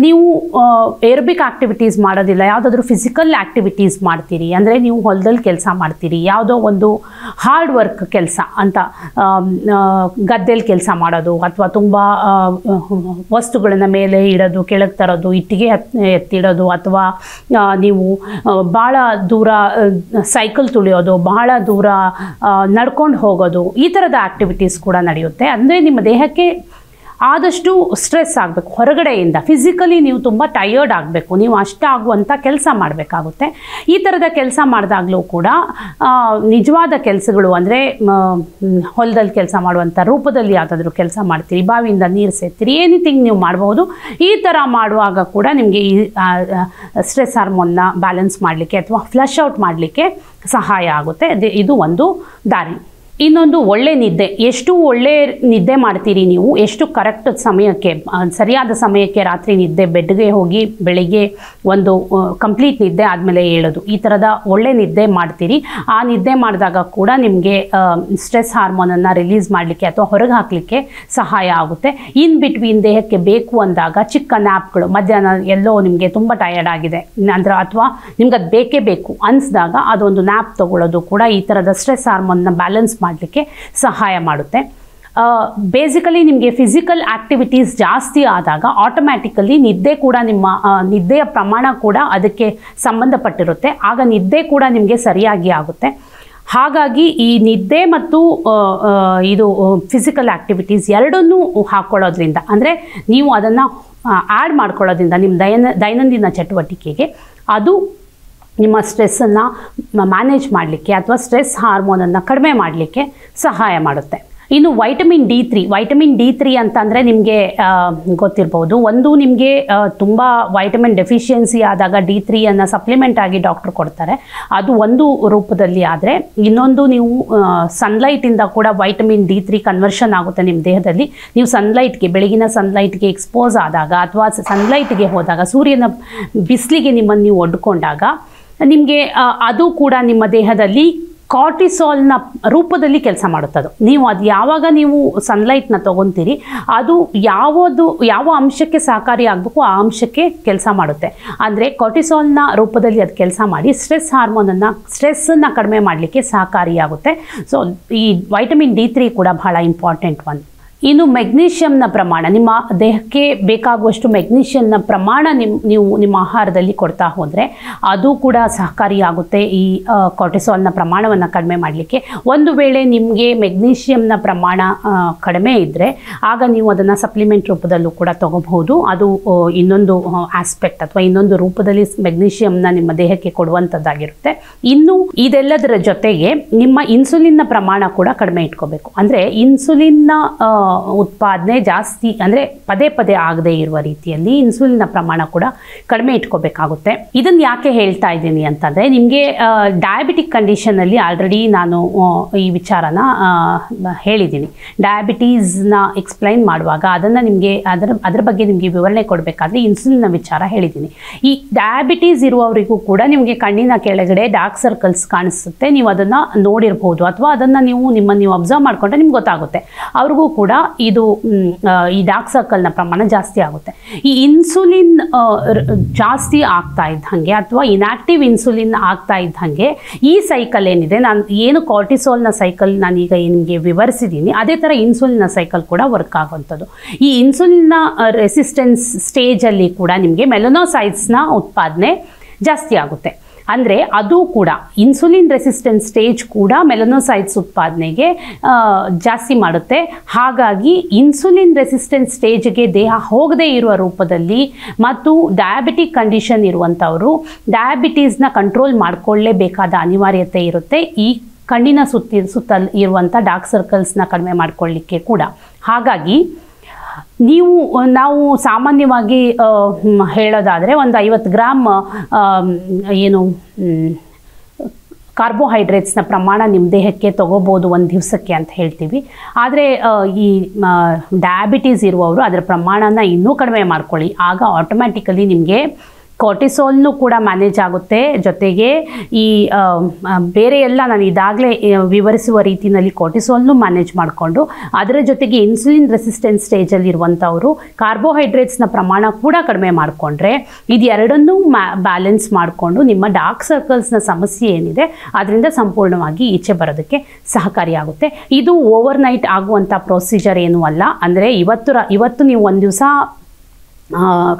[SPEAKER 1] ನೀವು ಏರೋಬಿಕ್ ಆ್ಯಕ್ಟಿವಿಟೀಸ್ ಮಾಡೋದಿಲ್ಲ, ಯಾವುದಾದ್ರೂ ಫಿಸಿಕಲ್ ಆ್ಯಕ್ಟಿವಿಟೀಸ್ ಮಾಡ್ತೀರಿ ಅಂದರೆ ನೀವು ಹೊಲದಲ್ಲಿ ಕೆಲಸ ಮಾಡ್ತೀರಿ, ಯಾವುದೋ ಒಂದು ಹಾರ್ಡ್ ವರ್ಕ್ ಕೆಲಸ ಅಂತ, ಗದ್ದೆಯಲ್ಲಿ ಕೆಲಸ ಮಾಡೋದು, ಅಥವಾ ತುಂಬ ವಸ್ತುಗಳನ್ನು ಮೇಲೆ ಇಡೋದು, ಕೆಳಗೆ ತರೋದು, ಇಟ್ಟಿಗೆ ಎತ್ತಿಡೋದು, ಅಥವಾ ನೀವು ಭಾಳ ದೂರ ಸೈಕಲ್ ತುಳಿಯೋದು, ಬಹಳ ದೂರ ನಡ್ಕೊಂಡು ಹೋಗೋದು, ಈ ಥರದ ಆ್ಯಕ್ಟಿವಿಟೀಸ್ ಕೂಡ ನಡೆಯುತ್ತೆ. ಅಂದರೆ ನಿಮ್ಮ ದೇಹಕ್ಕೆ ಆದಷ್ಟು ಸ್ಟ್ರೆಸ್ ಆಗಬೇಕು ಹೊರಗಡೆಯಿಂದ. ಫಿಸಿಕಲಿ ನೀವು ತುಂಬ ಟಯರ್ಡ್ ಆಗಬೇಕು, ನೀವು ಅಷ್ಟಾಗುವಂಥ ಕೆಲಸ ಮಾಡಬೇಕಾಗುತ್ತೆ. ಈ ಥರದ ಕೆಲಸ ಮಾಡಿದಾಗಲೂ ಕೂಡ ನಿಜವಾದ ಕೆಲಸಗಳು ಅಂದರೆ ಹೊಲದಲ್ಲಿ ಕೆಲಸ ಮಾಡುವಂಥ ರೂಪದಲ್ಲಿ ಯಾವುದಾದ್ರೂ ಕೆಲಸ ಮಾಡ್ತೀರಿ, ಬಾವಿಯಿಂದ ನೀರು ಸೇರ್ತೀರಿ, ಎನಿಥಿಂಗ್ ನೀವು ಮಾಡ್ಬೋದು. ಈ ಥರ ಮಾಡುವಾಗ ಕೂಡ ನಿಮಗೆ ಈ ಸ್ಟ್ರೆಸ್ ಹಾರ್ಮೋನ್ನ ಬ್ಯಾಲೆನ್ಸ್ ಮಾಡಲಿಕ್ಕೆ ಅಥವಾ ಫ್ಲಶ್ ಔಟ್ ಮಾಡಲಿಕ್ಕೆ ಸಹಾಯ ಆಗುತ್ತೆ. ಇದು ಒಂದು ದಾರಿ. ಇನ್ನೊಂದು, ಒಳ್ಳೆ ನಿದ್ದೆ. ಎಷ್ಟು ಒಳ್ಳೆ ನಿದ್ದೆ ಮಾಡ್ತೀರಿ ನೀವು, ಎಷ್ಟು ಕರೆಕ್ಟ್ ಸಮಯಕ್ಕೆ, ಸರಿಯಾದ ಸಮಯಕ್ಕೆ ರಾತ್ರಿ ನಿದ್ದೆ, ಬೆಡ್ಗೆ ಹೋಗಿ ಬೆಳಿಗ್ಗೆ ಒಂದು ಕಂಪ್ಲೀಟ್ ನಿದ್ದೆ ಆದಮೇಲೆ ಹೇಳೋದು, ಈ ಥರದ ಒಳ್ಳೆ ನಿದ್ದೆ ಮಾಡ್ತೀರಿ. ಆ ನಿದ್ದೆ ಮಾಡಿದಾಗ ಕೂಡ ನಿಮಗೆ ಸ್ಟ್ರೆಸ್ ಹಾರ್ಮೋನನ್ನು ರಿಲೀಸ್ ಮಾಡಲಿಕ್ಕೆ ಅಥವಾ ಹೊರಗೆ ಹಾಕಲಿಕ್ಕೆ ಸಹಾಯ ಆಗುತ್ತೆ. ಇನ್ ಬಿಟ್ವೀನ್ ದೇಹಕ್ಕೆ ಬೇಕು ಅಂದಾಗ ಚಿಕ್ಕ ನ್ಯಾಪ್ಗಳು, ಮಧ್ಯಾಹ್ನ ಎಲ್ಲೋ ನಿಮಗೆ ತುಂಬ ಟಯರ್ಡ್ ಆಗಿದೆ ಅಂದರೆ, ಅಥವಾ ನಿಮ್ಗೆ ಅದು ಬೇಕೇ ಬೇಕು ಅನಿಸಿದಾಗ ಅದೊಂದು ನ್ಯಾಪ್ ತೊಗೊಳ್ಳೋದು ಕೂಡ ಈ ಥರದ ಸ್ಟ್ರೆಸ್ ಹಾರ್ಮೋನ್ನ ಬ್ಯಾಲೆನ್ಸ್ ಮಾಡಲಿಕ್ಕೆ ಸಹಾಯ ಮಾಡುತ್ತೆ. ಬೇಸಿಕಲಿ ನಿಮಗೆ ಫಿಸಿಕಲ್ ಆ್ಯಕ್ಟಿವಿಟೀಸ್ ಜಾಸ್ತಿ ಆದಾಗ ಆಟೋಮ್ಯಾಟಿಕಲಿ ನಿದ್ದೆ ಕೂಡ, ನಿಮ್ಮ ನಿದ್ದೆಯ ಪ್ರಮಾಣ ಕೂಡ ಅದಕ್ಕೆ ಸಂಬಂಧಪಟ್ಟಿರುತ್ತೆ. ಆಗ ನಿದ್ದೆ ಕೂಡ ನಿಮಗೆ ಸರಿಯಾಗಿ ಆಗುತ್ತೆ. ಹಾಗಾಗಿ ಈ ನಿದ್ದೆ ಮತ್ತು ಇದು ಫಿಸಿಕಲ್ ಆ್ಯಕ್ಟಿವಿಟೀಸ್ ಎರಡನ್ನೂ ಹಾಕ್ಕೊಳ್ಳೋದ್ರಿಂದ, ಅಂದರೆ ನೀವು ಅದನ್ನು ಆ್ಯಡ್ ಮಾಡ್ಕೊಳ್ಳೋದ್ರಿಂದ ನಿಮ್ಮ ದೈನಂದಿನ ಚಟುವಟಿಕೆಗೆ, ಅದು ನಿಮ್ಮ ಸ್ಟ್ರೆಸ್ಸನ್ನು ಮ್ಯಾನೇಜ್ ಮಾಡಲಿಕ್ಕೆ ಅಥವಾ ಸ್ಟ್ರೆಸ್ ಹಾರ್ಮೋನನ್ನು ಕಡಿಮೆ ಮಾಡಲಿಕ್ಕೆ ಸಹಾಯ ಮಾಡುತ್ತೆ. ಇನ್ನು ವೈಟಮಿನ್ D3 ಅಂತಂದರೆ ನಿಮಗೆ ಗೊತ್ತಿರ್ಬೋದು. ಒಂದು, ನಿಮಗೆ ತುಂಬ ವೈಟಮಿನ್ ಡೆಫಿಷಿಯನ್ಸಿ ಆದಾಗ D3 ಸಪ್ಲಿಮೆಂಟ್ ಆಗಿ ಡಾಕ್ಟ್ರು ಕೊಡ್ತಾರೆ, ಅದು ಒಂದು ರೂಪದಲ್ಲಿ. ಆದರೆ ಇನ್ನೊಂದು, ನೀವು ಸನ್ಲೈಟಿಂದ ಕೂಡ ವೈಟಮಿನ್ D3 ಕನ್ವರ್ಷನ್ ಆಗುತ್ತೆ ನಿಮ್ಮ ದೇಹದಲ್ಲಿ. ನೀವು ಸನ್ಲೈಟ್ಗೆ, ಬೆಳಗಿನ ಸನ್ಲೈಟ್ಗೆ ಎಕ್ಸ್ಪೋಸ್ ಆದಾಗ ಅಥವಾ ಸನ್ಲೈಟ್ಗೆ ಹೋದಾಗ, ಸೂರ್ಯನ ಬಿಸಿಲಿಗೆ ನಿಮ್ಮನ್ನು ನೀವು ಒಡ್ಕೊಂಡಾಗ ನಿಮಗೆ ಅದು ಕೂಡ ನಿಮ್ಮ ದೇಹದಲ್ಲಿ ಕಾರ್ಟಿಸಾಲ್ನ ರೂಪದಲ್ಲಿ ಕೆಲಸ ಮಾಡುತ್ತದು. ನೀವು ಅದು ಯಾವಾಗ ನೀವು ಸನ್ಲೈಟ್ನ ತೊಗೊತೀರಿ, ಅದು ಯಾವ ಅಂಶಕ್ಕೆ ಸಹಕಾರಿ ಆಗಬೇಕು ಆ ಅಂಶಕ್ಕೆ ಕೆಲಸ ಮಾಡುತ್ತೆ. ಅಂದರೆ ಕಾರ್ಟಿಸಾಲ್ನ ರೂಪದಲ್ಲಿ ಅದು ಕೆಲಸ ಮಾಡಿ ಸ್ಟ್ರೆಸ್ಸನ್ನು ಕಡಿಮೆ ಮಾಡಲಿಕ್ಕೆ ಸಹಕಾರಿಯಾಗುತ್ತೆ. ಸೊ ಈ ವೈಟಮಿನ್ D3 ಕೂಡ ಬಹಳ ಇಂಪಾರ್ಟೆಂಟ್ ಒಂದು. ಇನ್ನು ಮೆಗ್ನೀಷಿಯಮ್ನ ಪ್ರಮಾಣ, ನಿಮ್ಮ ದೇಹಕ್ಕೆ ಬೇಕಾಗುವಷ್ಟು ಮೆಗ್ನೀಷಿಯಮ್ನ ಪ್ರಮಾಣ ನೀವು ನಿಮ್ಮ ಆಹಾರದಲ್ಲಿ ಕೊಡ್ತಾ ಹೋದರೆ ಅದು ಕೂಡ ಸಹಕಾರಿಯಾಗುತ್ತೆ ಈ ಕಾರ್ಟಿಸಾಲ್ನ ಪ್ರಮಾಣವನ್ನು ಕಡಿಮೆ ಮಾಡಲಿಕ್ಕೆ. ಒಂದು ವೇಳೆ ನಿಮಗೆ ಮೆಗ್ನೀಷಿಯಮ್ನ ಪ್ರಮಾಣ ಕಡಿಮೆ ಇದ್ದರೆ ಆಗ ನೀವು ಅದನ್ನು ಸಪ್ಲಿಮೆಂಟ್ ರೂಪದಲ್ಲೂ ಕೂಡ ತೊಗೋಬಹುದು. ಅದು ಇನ್ನೊಂದು ಆಸ್ಪೆಕ್ಟ್ ಅಥವಾ ಇನ್ನೊಂದು ರೂಪದಲ್ಲಿ ಮೆಗ್ನೀಷಿಯಮ್ನ ನಿಮ್ಮ ದೇಹಕ್ಕೆ ಕೊಡುವಂಥದ್ದಾಗಿರುತ್ತೆ. ಇನ್ನು ಇದೆಲ್ಲದರ ಜೊತೆಗೆ ನಿಮ್ಮ ಇನ್ಸುಲಿನ್ನ ಪ್ರಮಾಣ ಕೂಡ ಕಡಿಮೆ ಇಟ್ಕೋಬೇಕು. ಅಂದರೆ ಇನ್ಸುಲಿನ್ನ ಉತ್ಪಾದನೆ ಜಾಸ್ತಿ ಅಂದರೆ ಪದೇ ಪದೇ ಆಗದೇ ಇರುವ ರೀತಿಯಲ್ಲಿ ಇನ್ಸುಲಿನ್ನ ಪ್ರಮಾಣ ಕೂಡ ಕಡಿಮೆ ಇಟ್ಕೋಬೇಕಾಗುತ್ತೆ. ಇದನ್ನು ಯಾಕೆ ಹೇಳ್ತಾ ಇದ್ದೀನಿ ಅಂತಂದರೆ, ನಿಮಗೆ ಡಯಾಬಿಟಿಕ್ ಕಂಡೀಷನಲ್ಲಿ ಆಲ್ರೆಡಿ ನಾನು ಈ ವಿಚಾರನ ಹೇಳಿದ್ದೀನಿ. ಡಯಾಬಿಟೀಸ್ನ ಎಕ್ಸ್ಪ್ಲೈನ್ ಮಾಡುವಾಗ ಅದನ್ನು ನಿಮಗೆ ಅದರ ಬಗ್ಗೆ ನಿಮಗೆ ವಿವರಣೆ ಕೊಡಬೇಕಾದ್ರೆ ಇನ್ಸುಲಿನ್ನ ವಿಚಾರ ಹೇಳಿದ್ದೀನಿ. ಈ ಡಯಾಬಿಟೀಸ್ ಇರುವವರಿಗೂ ಕೂಡ ನಿಮಗೆ ಕಣ್ಣಿನ ಕೆಳಗಡೆ ಡಾರ್ಕ್ ಸರ್ಕಲ್ಸ್ ಕಾಣಿಸುತ್ತೆ. ನೀವು ಅದನ್ನು ನೋಡಿರ್ಬೋದು ಅಥವಾ ಅದನ್ನು ನೀವು ಅಬ್ಸರ್ವ್ ಮಾಡಿಕೊಂಡ್ರೆ ನಿಮ್ಗೆ ಗೊತ್ತಾಗುತ್ತೆ. ಅವ್ರಿಗೂ ಕೂಡ ಇದು ಈ ಡಾರ್ಕ್ ಸರ್ಕಲ್ನ ಪ್ರಮಾಣ ಜಾಸ್ತಿ ಆಗುತ್ತೆ. ಈ ಇನ್ಸುಲಿನ್ ಜಾಸ್ತಿ ಆಗ್ತಾ ಇದ್ದಂಗೆ ಅಥವಾ ಇನ್ಆಕ್ಟಿವ್ ಇನ್ಸುಲಿನ್ ಆಗ್ತಾ ಇದ್ದಂಗೆ ಈ ಸೈಕಲ್ ಏನಿದೆ, ನಾನು ಏನು ಕಾರ್ಟಿಸೋಲ್ನ ಸೈಕಲ್ ನಾನೀಗ ನಿಮಗೆ ವಿವರಿಸಿದ್ದೀನಿ, ಅದೇ ಥರ ಇನ್ಸುಲಿನ್ನ ಸೈಕಲ್ ಕೂಡ ವರ್ಕ್ ಆಗುವಂಥದ್ದು. ಈ ಇನ್ಸುಲಿನ್ನ ರೆಸಿಸ್ಟೆನ್ಸ್ ಸ್ಟೇಜಲ್ಲಿ ಕೂಡ ನಿಮಗೆ ಮೆಲನೋಸೈಟ್ಸ್ನ ಉತ್ಪಾದನೆ ಜಾಸ್ತಿ ಆಗುತ್ತೆ. ಅಂದರೆ ಅದು ಕೂಡ ಇನ್ಸುಲಿನ್ ರೆಸಿಸ್ಟೆನ್ಸ್ ಸ್ಟೇಜ್ ಕೂಡ ಮೆಲನೋಸೈಟ್ಸ್ ಉತ್ಪಾದನೆಗೆ ಜಾಸ್ತಿ ಮಾಡುತ್ತೆ. ಹಾಗಾಗಿ ಇನ್ಸುಲಿನ್ ರೆಸಿಸ್ಟೆನ್ಸ್ ಸ್ಟೇಜ್ಗೆ ದೇಹ ಹೋಗದೇ ಇರುವ ರೂಪದಲ್ಲಿ ಮತ್ತು ಡಯಾಬಿಟಿಕ್ ಕಂಡೀಷನ್ ಇರುವಂಥವರು ಡಯಾಬಿಟೀಸ್ನ ಕಂಟ್ರೋಲ್ ಮಾಡಿಕೊಳ್ಳೇಬೇಕಾದ ಅನಿವಾರ್ಯತೆ ಇರುತ್ತೆ, ಈ ಕಣ್ಣಿನ ಸುತ್ತಲ್ ಇರುವಂಥ ಡಾರ್ಕ್ ಸರ್ಕಲ್ಸ್ನ ಕಡಿಮೆ ಮಾಡಿಕೊಳ್ಳಿಕ್ಕೆ ಕೂಡ. ಹಾಗಾಗಿ ನಾವು ಸಾಮಾನ್ಯವಾಗಿ ಹೇಳೋದಾದರೆ ಒಂದು 50 ಗ್ರಾಮ್ ಏನು ಕಾರ್ಬೋಹೈಡ್ರೇಟ್ಸ್ನ ಪ್ರಮಾಣ ನಿಮ್ಮ ದೇಹಕ್ಕೆ ತೊಗೋಬೋದು ಒಂದು ದಿವಸಕ್ಕೆ ಅಂತ ಹೇಳ್ತೀವಿ. ಆದರೆ ಈ ಡಯಾಬಿಟೀಸ್ ಇರುವವರು ಅದರ ಪ್ರಮಾಣನ ಇನ್ನೂ ಕಡಿಮೆ ಮಾಡ್ಕೊಳ್ಳಿ. ಆಗ ಆಟೋಮ್ಯಾಟಿಕಲಿ ನಿಮಗೆ ಕಾರ್ಟಿಸೋಲ್ನು ಕೂಡ ಮ್ಯಾನೇಜ್ ಆಗುತ್ತೆ. ಜೊತೆಗೆ ಈ ಬೇರೆ ಎಲ್ಲ ನಾನು ಇದಾಗಲೇ ವಿವರಿಸುವ ರೀತಿಯಲ್ಲಿ ಕಾರ್ಟಿಸೋಲ್ನು ಮ್ಯಾನೇಜ್ ಮಾಡಿಕೊಂಡು ಅದರ ಜೊತೆಗೆ ಇನ್ಸುಲಿನ್ ರೆಸಿಸ್ಟೆನ್ಸ್ ಸ್ಟೇಜಲ್ಲಿ ಇರುವಂಥವರು ಕಾರ್ಬೋಹೈಡ್ರೇಟ್ಸ್ನ ಪ್ರಮಾಣ ಕೂಡ ಕಡಿಮೆ ಮಾಡಿಕೊಂಡ್ರೆ ಇದು ಎರಡನ್ನೂ ಬ್ಯಾಲೆನ್ಸ್ ಮಾಡಿಕೊಂಡು ನಿಮ್ಮ ಡಾರ್ಕ್ ಸರ್ಕಲ್ಸ್ನ ಸಮಸ್ಯೆ ಏನಿದೆ ಅದರಿಂದ ಸಂಪೂರ್ಣವಾಗಿ ಈಚೆ ಬರೋದಕ್ಕೆ ಸಹಕಾರಿಯಾಗುತ್ತೆ. ಇದು ಓವರ್ನೈಟ್ ಆಗುವಂಥ ಪ್ರೊಸೀಜರ್ ಏನೂ ಅಲ್ಲ. ಅಂದರೆ ಇವತ್ತು ನೀವು ಒಂದು ದಿವಸ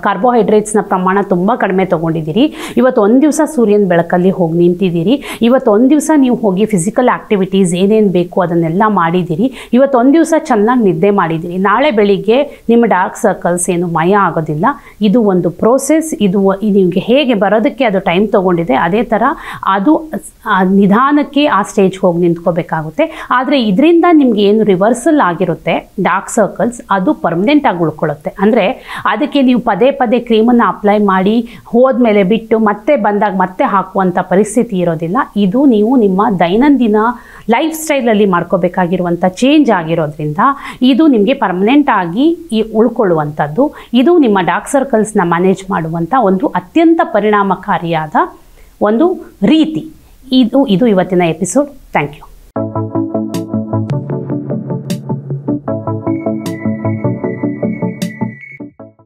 [SPEAKER 1] ಕಾರ್ಬೋಹೈಡ್ರೇಟ್ಸ್ನ ಪ್ರಮಾಣ ತುಂಬ ಕಡಿಮೆ ತೊಗೊಂಡಿದ್ದೀರಿ, ಇವತ್ತು ಒಂದು ದಿವಸ ಸೂರ್ಯನ ಬೆಳಕಲ್ಲಿ ಹೋಗಿ ನಿಂತಿದ್ದೀರಿ, ಇವತ್ತು ಒಂದು ದಿವಸ ನೀವು ಹೋಗಿ ಫಿಸಿಕಲ್ ಆ್ಯಕ್ಟಿವಿಟೀಸ್ ಏನೇನು ಬೇಕು ಅದನ್ನೆಲ್ಲ ಮಾಡಿದ್ದೀರಿ, ಇವತ್ತು ಒಂದು ದಿವಸ ಚೆನ್ನಾಗಿ ನಿದ್ದೆ ಮಾಡಿದ್ದೀರಿ, ನಾಳೆ ಬೆಳಿಗ್ಗೆ ನಿಮ್ಮ ಡಾರ್ಕ್ ಸರ್ಕಲ್ಸ್ ಏನು ಮಯ ಆಗೋದಿಲ್ಲ. ಇದು ಒಂದು ಪ್ರೋಸೆಸ್. ಇದು ನಿಮಗೆ ಹೇಗೆ ಬರೋದಕ್ಕೆ ಅದು ಟೈಮ್ ತೊಗೊಂಡಿದೆ, ಅದೇ ಥರ ಅದು ನಿಧಾನಕ್ಕೆ ಆ ಸ್ಟೇಜ್ಗೆ ಹೋಗಿ ನಿಂತ್ಕೋಬೇಕಾಗುತ್ತೆ. ಆದರೆ ಇದರಿಂದ ನಿಮ್ಗೆ ಏನು ರಿವರ್ಸಲ್ ಆಗಿರುತ್ತೆ ಡಾರ್ಕ್ ಸರ್ಕಲ್ಸ್, ಅದು ಪರ್ಮನೆಂಟಾಗಿ ಉಳ್ಕೊಳ್ಳುತ್ತೆ. ಅಂದರೆ ಅದಕ್ಕೆ ನೀವು ಪದೇ ಪದೇ ಕ್ರೀಮನ್ನು ಅಪ್ಲೈ ಮಾಡಿ ಹೋದ್ಮೇಲೆ ಬಿಟ್ಟು ಮತ್ತೆ ಬಂದಾಗ ಮತ್ತೆ ಹಾಕುವಂಥ ಪರಿಸ್ಥಿತಿ ಇರೋದಿಲ್ಲ. ಇದು ನೀವು ನಿಮ್ಮ ದೈನಂದಿನ ಲೈಫ್ ಸ್ಟೈಲಲ್ಲಿ ಮಾಡ್ಕೋಬೇಕಾಗಿರುವಂಥ ಚೇಂಜ್ ಆಗಿರೋದ್ರಿಂದ ಇದು ನಿಮಗೆ ಪರ್ಮನೆಂಟ್ ಆಗಿ ಉಳ್ಕೊಳ್ಳುವಂಥದ್ದು. ಇದು ನಿಮ್ಮ ಡಾರ್ಕ್ ಸರ್ಕಲ್ಸ್ನ ಮ್ಯಾನೇಜ್ ಮಾಡುವಂಥ ಒಂದು ಅತ್ಯಂತ ಪರಿಣಾಮಕಾರಿಯಾದ ಒಂದು ರೀತಿ. ಇದು ಇವತ್ತಿನ ಎಪಿಸೋಡ್. Thank you.